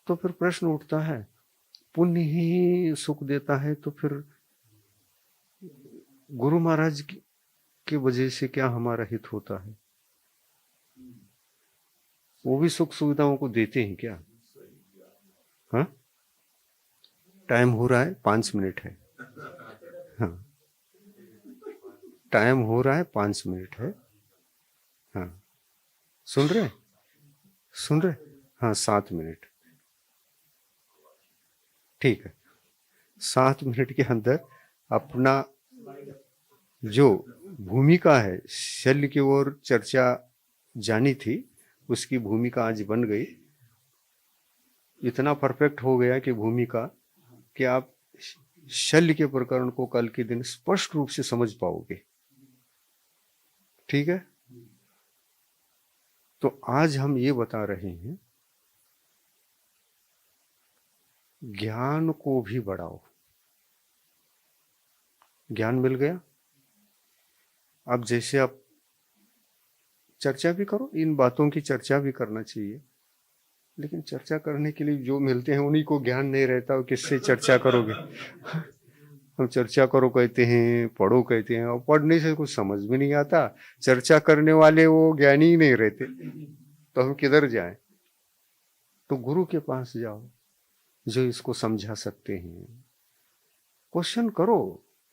B: तो फिर प्रश्न उठता है, पुण्य ही सुख देता है तो फिर गुरु महाराज की वजह से क्या हमारा हित होता है? वो भी सुख सुविधाओं को देते हैं क्या? हाँ, टाइम हो रहा है, 5 मिनट है। हाँ, टाइम हो रहा है, 5 मिनट है। हाँ, सुन रहे? हाँ, 7 मिनट, ठीक है। 7 मिनट के अंदर अपना जो भूमिका है, शल्य की ओर चर्चा जानी थी, उसकी भूमिका आज बन गई। इतना परफेक्ट हो गया कि भूमिका कि आप शल्य के प्रकरण को कल के दिन स्पष्ट रूप से समझ पाओगे। ठीक है, तो आज हम ये बता रहे हैं, ज्ञान को भी बढ़ाओ। ज्ञान मिल गया, अब जैसे आप चर्चा भी करो, इन बातों की चर्चा भी करना चाहिए, लेकिन चर्चा करने के लिए जो मिलते हैं उन्हीं को ज्ञान नहीं रहता, और किससे चर्चा करोगे? हम चर्चा करो कहते हैं, पढ़ो कहते हैं, और पढ़ने से कुछ समझ भी नहीं आता। चर्चा करने वाले वो ज्ञानी ही नहीं रहते, तो हम किधर जाएं? तो गुरु के पास जाओ जो इसको समझा सकते हैं। क्वेश्चन करो,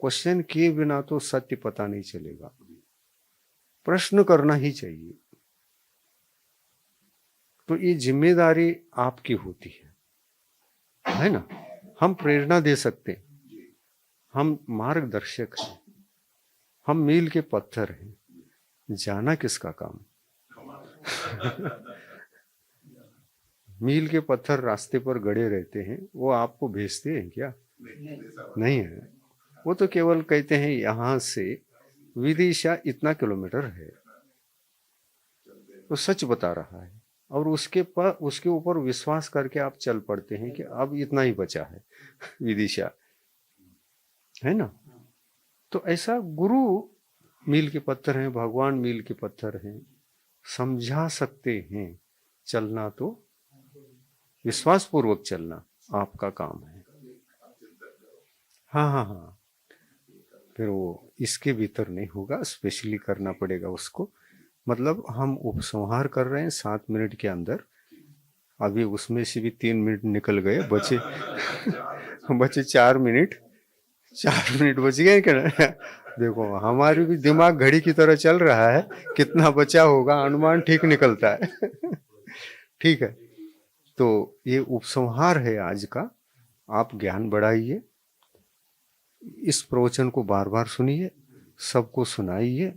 B: क्वेश्चन किए बिना तो सत्य पता नहीं चलेगा। प्रश्न करना ही चाहिए। तो ये जिम्मेदारी आपकी होती है ना? हम प्रेरणा दे सकते हैं, हम मार्गदर्शक हैं, हम मील के पत्थर हैं, जाना किसका काम? मील के पत्थर रास्ते पर गड़े रहते हैं, वो आपको भेजते हैं क्या? नहीं है, वो तो केवल कहते हैं यहां से विदिशा इतना किलोमीटर है, तो सच बता रहा है, और उसके ऊपर विश्वास करके आप चल पड़ते हैं कि अब इतना ही बचा है विदिशा, है ना? तो ऐसा गुरु मील के पत्थर हैं, भगवान मील के पत्थर हैं, समझा सकते हैं। चलना तो विश्वास पूर्वक चलना आपका काम है। हाँ हाँ हाँ, फिर वो इसके भीतर नहीं होगा, स्पेशली करना पड़ेगा उसको। मतलब हम उपसंहार कर रहे हैं 7 मिनट के अंदर, अभी उसमें से भी 3 मिनट निकल गए, बचे बचे 4 मिनट, 4 मिनट बच गए क्या? देखो हमारी भी दिमाग घड़ी की तरह चल रहा है, कितना बचा होगा अनुमान ठीक निकलता है। ठीक है, तो ये उपसंहार है आज का। आप ज्ञान बढ़ाइए, इस प्रवचन को बार बार सुनिए, सबको सुनाइए,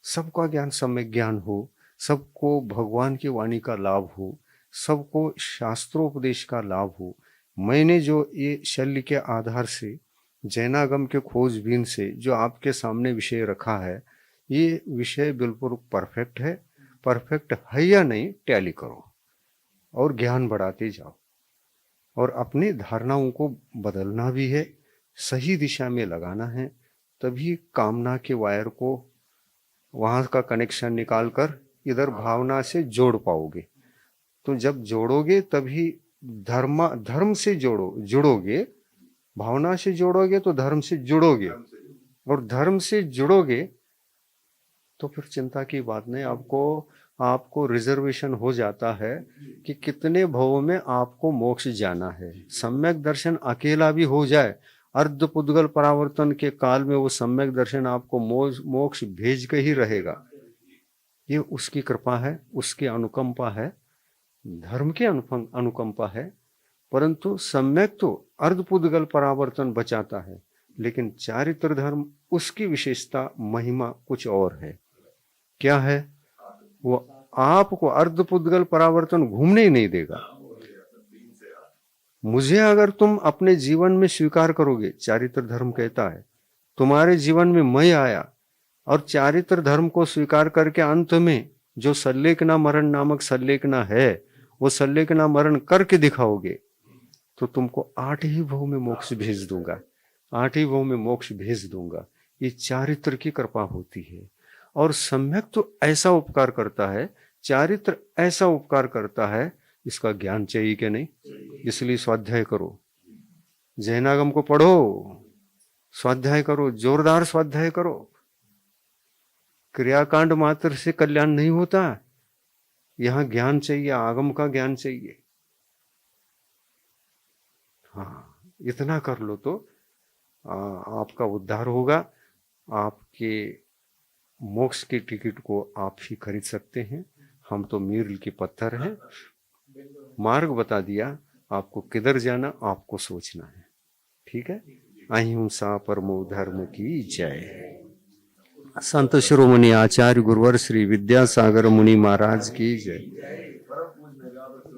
B: सबका ज्ञान सम्यक ज्ञान हो, सबको भगवान की वाणी का लाभ हो, सबको शास्त्रोपदेश का लाभ हो। मैंने जो ये शल्य के आधार से, जैनागम के खोजबीन से जो आपके सामने विषय रखा है, ये विषय बिल्कुल परफेक्ट है। परफेक्ट है या नहीं, टैली करो और ज्ञान बढ़ाते जाओ, और अपनी धारणाओं को बदलना भी है, सही दिशा में लगाना है। तभी कामना के वायर को वहां का कनेक्शन निकाल कर इधर भावना से जोड़ पाओगे। तो जब जोड़ोगे तभी धर्म से जुड़ोगे, भावना से जोड़ोगे तो धर्म से जुड़ोगे, और धर्म से जुड़ोगे तो फिर चिंता की बात नहीं। आपको रिजर्वेशन हो जाता है कि कितने भवों में आपको मोक्ष जाना है। सम्यक दर्शन अकेला भी हो जाए, अर्ध पुद्गल परावर्तन के काल में वो सम्यक दर्शन आपको मोक्ष भेज के ही रहेगा। ये उसकी कृपा है, उसकी अनुकंपा है, धर्म की अनुकंपा है। परंतु सम्यक तो अर्धपुद्गल परावर्तन बचाता है, लेकिन चारित्र धर्म उसकी विशेषता महिमा कुछ और है। क्या है वो? आपको अर्धपुद्गल परावर्तन घूमने ही नहीं देगा। मुझे अगर तुम अपने जीवन में स्वीकार करोगे, चारित्र धर्म कहता है तुम्हारे जीवन में मैं आया, और चारित्र धर्म को स्वीकार करके अंत में जो सल्लेखना मरण नामक सल्लेखना है, वो सल्लेखना मरण करके दिखाओगे तो तुमको 8 ही भव में मोक्ष भेज दूंगा, 8 ही भव में मोक्ष भेज दूंगा। ये चारित्र की कृपा होती है। और सम्यक तो ऐसा उपकार करता है, चारित्र ऐसा उपकार करता है, इसका ज्ञान चाहिए कि नहीं? इसलिए स्वाध्याय करो, जैनागम को पढ़ो, स्वाध्याय करो, जोरदार स्वाध्याय करो। क्रियाकांड मात्र से कल्याण नहीं होता, यहां ज्ञान चाहिए, आगम का ज्ञान चाहिए। हाँ, इतना कर लो तो आपका उद्धार होगा। आपके मोक्ष की टिकट को आप ही खरीद सकते हैं। हम तो मील के पत्थर हैं, मार्ग बता दिया, आपको किधर जाना आपको सोचना है। ठीक है। अहिंसा परमो धर्म की जय। संत शिरोमणि आचार्य गुरुवर श्री विद्यासागर मुनि महाराज की जय।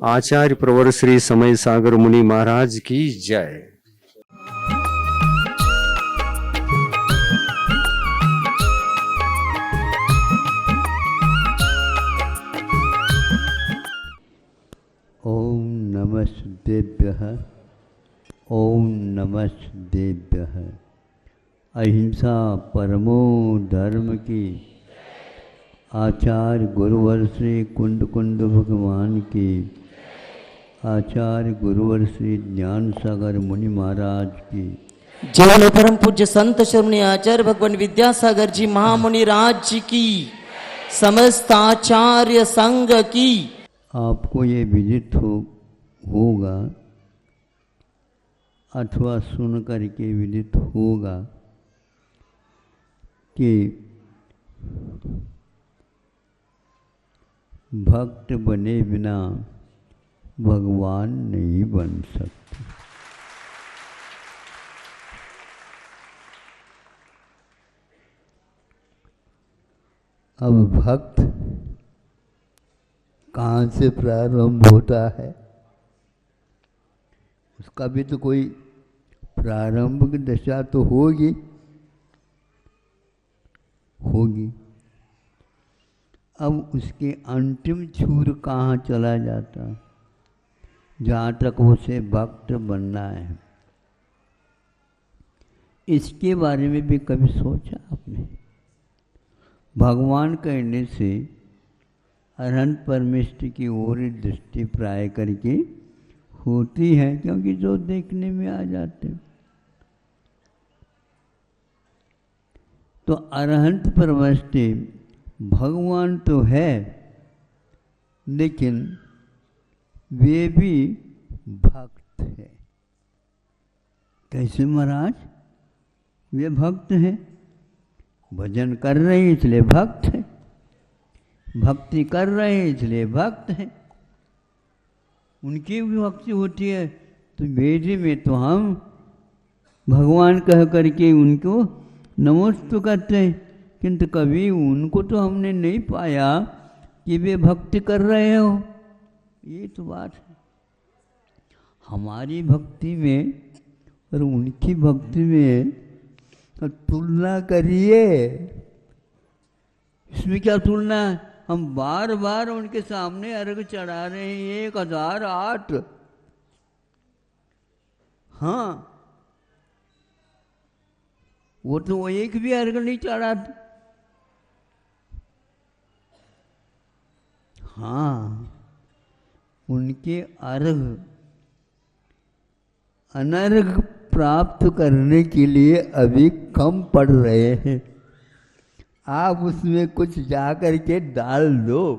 B: आचार्य प्रवर श्री समय सागर मुनि महाराज की जय।
D: ओम नमस्तेभ्यः, ओम नमस्तेभ्यः। अहिंसा परमो धर्म की आचार्य गुरुवर श्री कुंड कुंड भगवान की, आचार्य गुरुवर श्री ज्ञान सागर मुनि महाराज की,
E: जय परम पूज्य संत शिरोमणि आचार्य भगवान विद्यासागर जी महामुनि राज जी की, समस्त आचार्य संघ की।
D: आपको ये विदित होगा अथवा सुन करके विदित होगा कि भक्त बने बिना भगवान नहीं बन सकते। अब भक्त कहाँ से प्रारंभ होता है, उसका भी तो कोई प्रारंभिक दशा तो होगी। अब उसके अंतिम छूर कहाँ चला जाता, जहाँ तक उसे भक्त बनना है। इसके बारे में भी कभी सोचा आपने? भगवान कहने से अरहंत परमेष्टि की ओर दृष्टि प्राय करके होती है, क्योंकि जो देखने में आ जाते। तो अरहंत परमेष्टि भगवान तो है, लेकिन वे भी भक्त है। कैसे महाराज? वे भक्त हैं, भजन कर रहे हैं इसलिए भक्त हैं, भक्ति कर रहे हैं इसलिए भक्त हैं। उनकी भी भक्ति होती है। तो वेद में तो हम भगवान कह करके उनको नमोस्तु करते हैं, किंतु कभी उनको तो हमने नहीं पाया कि वे भक्ति कर रहे हो। ये तो बात है। हमारी भक्ति में और उनकी भक्ति में तुलना करिए। इसमें क्या तुलना है? हम बार बार उनके सामने अर्घ चढ़ा रहे हैं 1008। हाँ, वो तो वो एक भी अर्घ नहीं चढ़ाते। हाँ, उनके अर्घ अनर्घ प्राप्त करने के लिए अभी कम पड़ रहे हैं। आप उसमें कुछ जा कर के डाल दो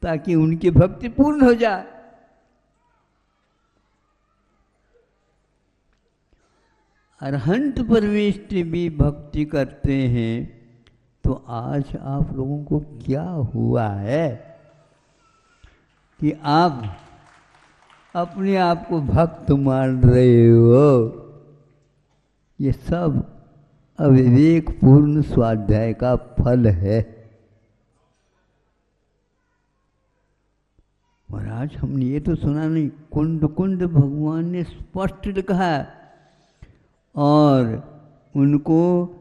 D: ताकि उनकी भक्ति पूर्ण हो जाए। अरहंत परमेष्टि भी भक्ति करते हैं, तो आज आप लोगों को क्या हुआ है कि आप अपने आप को भक्त मान रहे हो? ये सब अविवेक पूर्ण स्वाध्याय का फल है। महाराज हमने ये तो सुना नहीं, कुंड कुंड भगवान ने स्पष्ट लिखा है, और उनको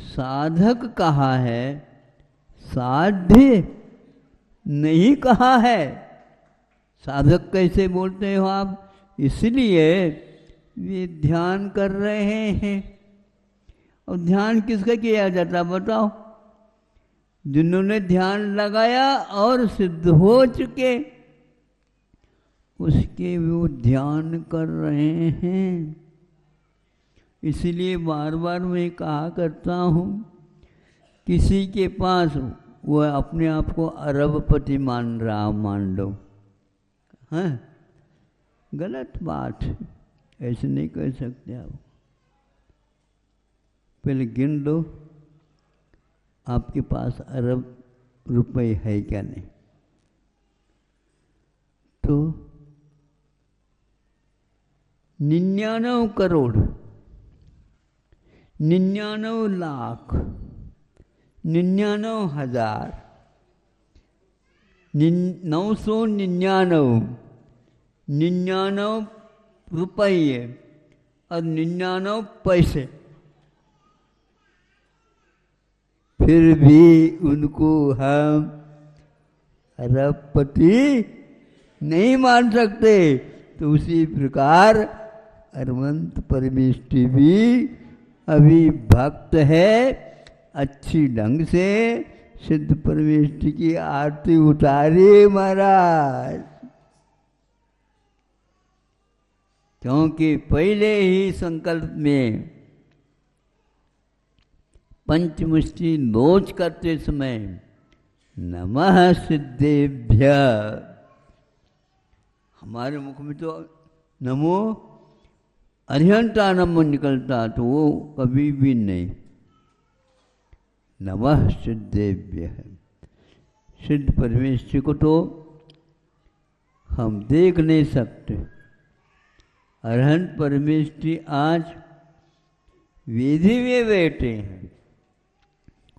D: साधक कहा है, साध्य नहीं कहा है। साधक कैसे बोलते हो आप? इसलिए वे ध्यान कर रहे हैं। और ध्यान किसका किया जाता बताओ? जिन्होंने ध्यान लगाया और सिद्ध हो चुके, उसके वो ध्यान कर रहे हैं। इसलिए बार बार मैं कहा करता हूँ, किसी के पास वो अपने आप को अरबपति मान रहा, मान लो, हाँ गलत बात है, ऐसे नहीं कह सकते आप। पहले गिन लो आपके पास अरब रुपए है क्या नहीं। तो 99 करोड़, 99 लाख, 99,000, 999, 99 रुपये और 99 पैसे, फिर भी उनको हम अरबपति नहीं मान सकते। तो उसी प्रकार अरहंत परमेष्टि भी अभी भक्त है, अच्छी ढंग से सिद्ध परमेष्टि की आरती उतारिए महाराज। क्योंकि पहले ही संकल्प में पंचमुष्टि नोच करते समय नमः सिद्धेभ्य, हमारे मुख में तो नमो अरिहंतानम निकलता, तो वो कभी भी नहीं। नमः सिद्धेभ्य है। सिद्ध परमेश्वर को तो हम देख नहीं सकते। अरहंत परमेष्टि आज वेदी में बैठे हैं,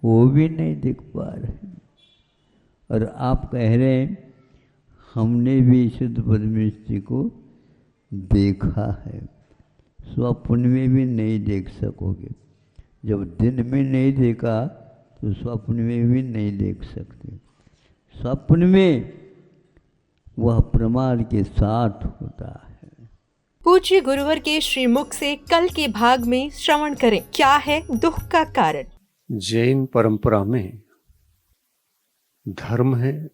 D: वो भी नहीं देख पा रहे। और आप कह रहे हैं हमने भी सिद्ध परमेष्टि को देखा है। स्वप्न में भी नहीं देख सकोगे। जब दिन में नहीं देखा तो स्वप्न में भी नहीं देख सकते। स्वप्न में वह प्रमाण के साथ होता है।
F: पूज्य गुरुवर के श्रीमुख से कल के भाग में श्रवण करें, क्या है दुख का कारण।
B: जैन परंपरा में धर्म है,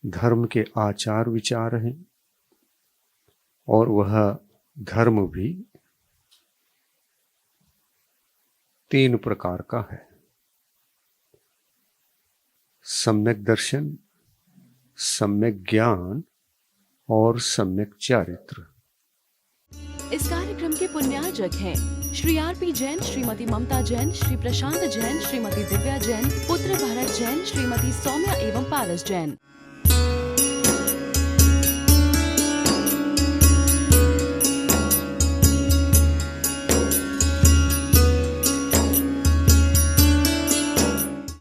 B: धर्म के आचार विचार हैं, और वह धर्म भी 3 प्रकार का है। सम्यक दर्शन, सम्यक ज्ञान और सम्यक चारित्र।
A: इस कार्यक्रम के पुण्यार्जक हैं श्री आर.पी. जैन, श्रीमती ममता जैन, श्री प्रशांत जैन, श्रीमती दिव्या जैन, पुत्र भरत जैन, श्रीमती सौम्या एवं पारस जैन।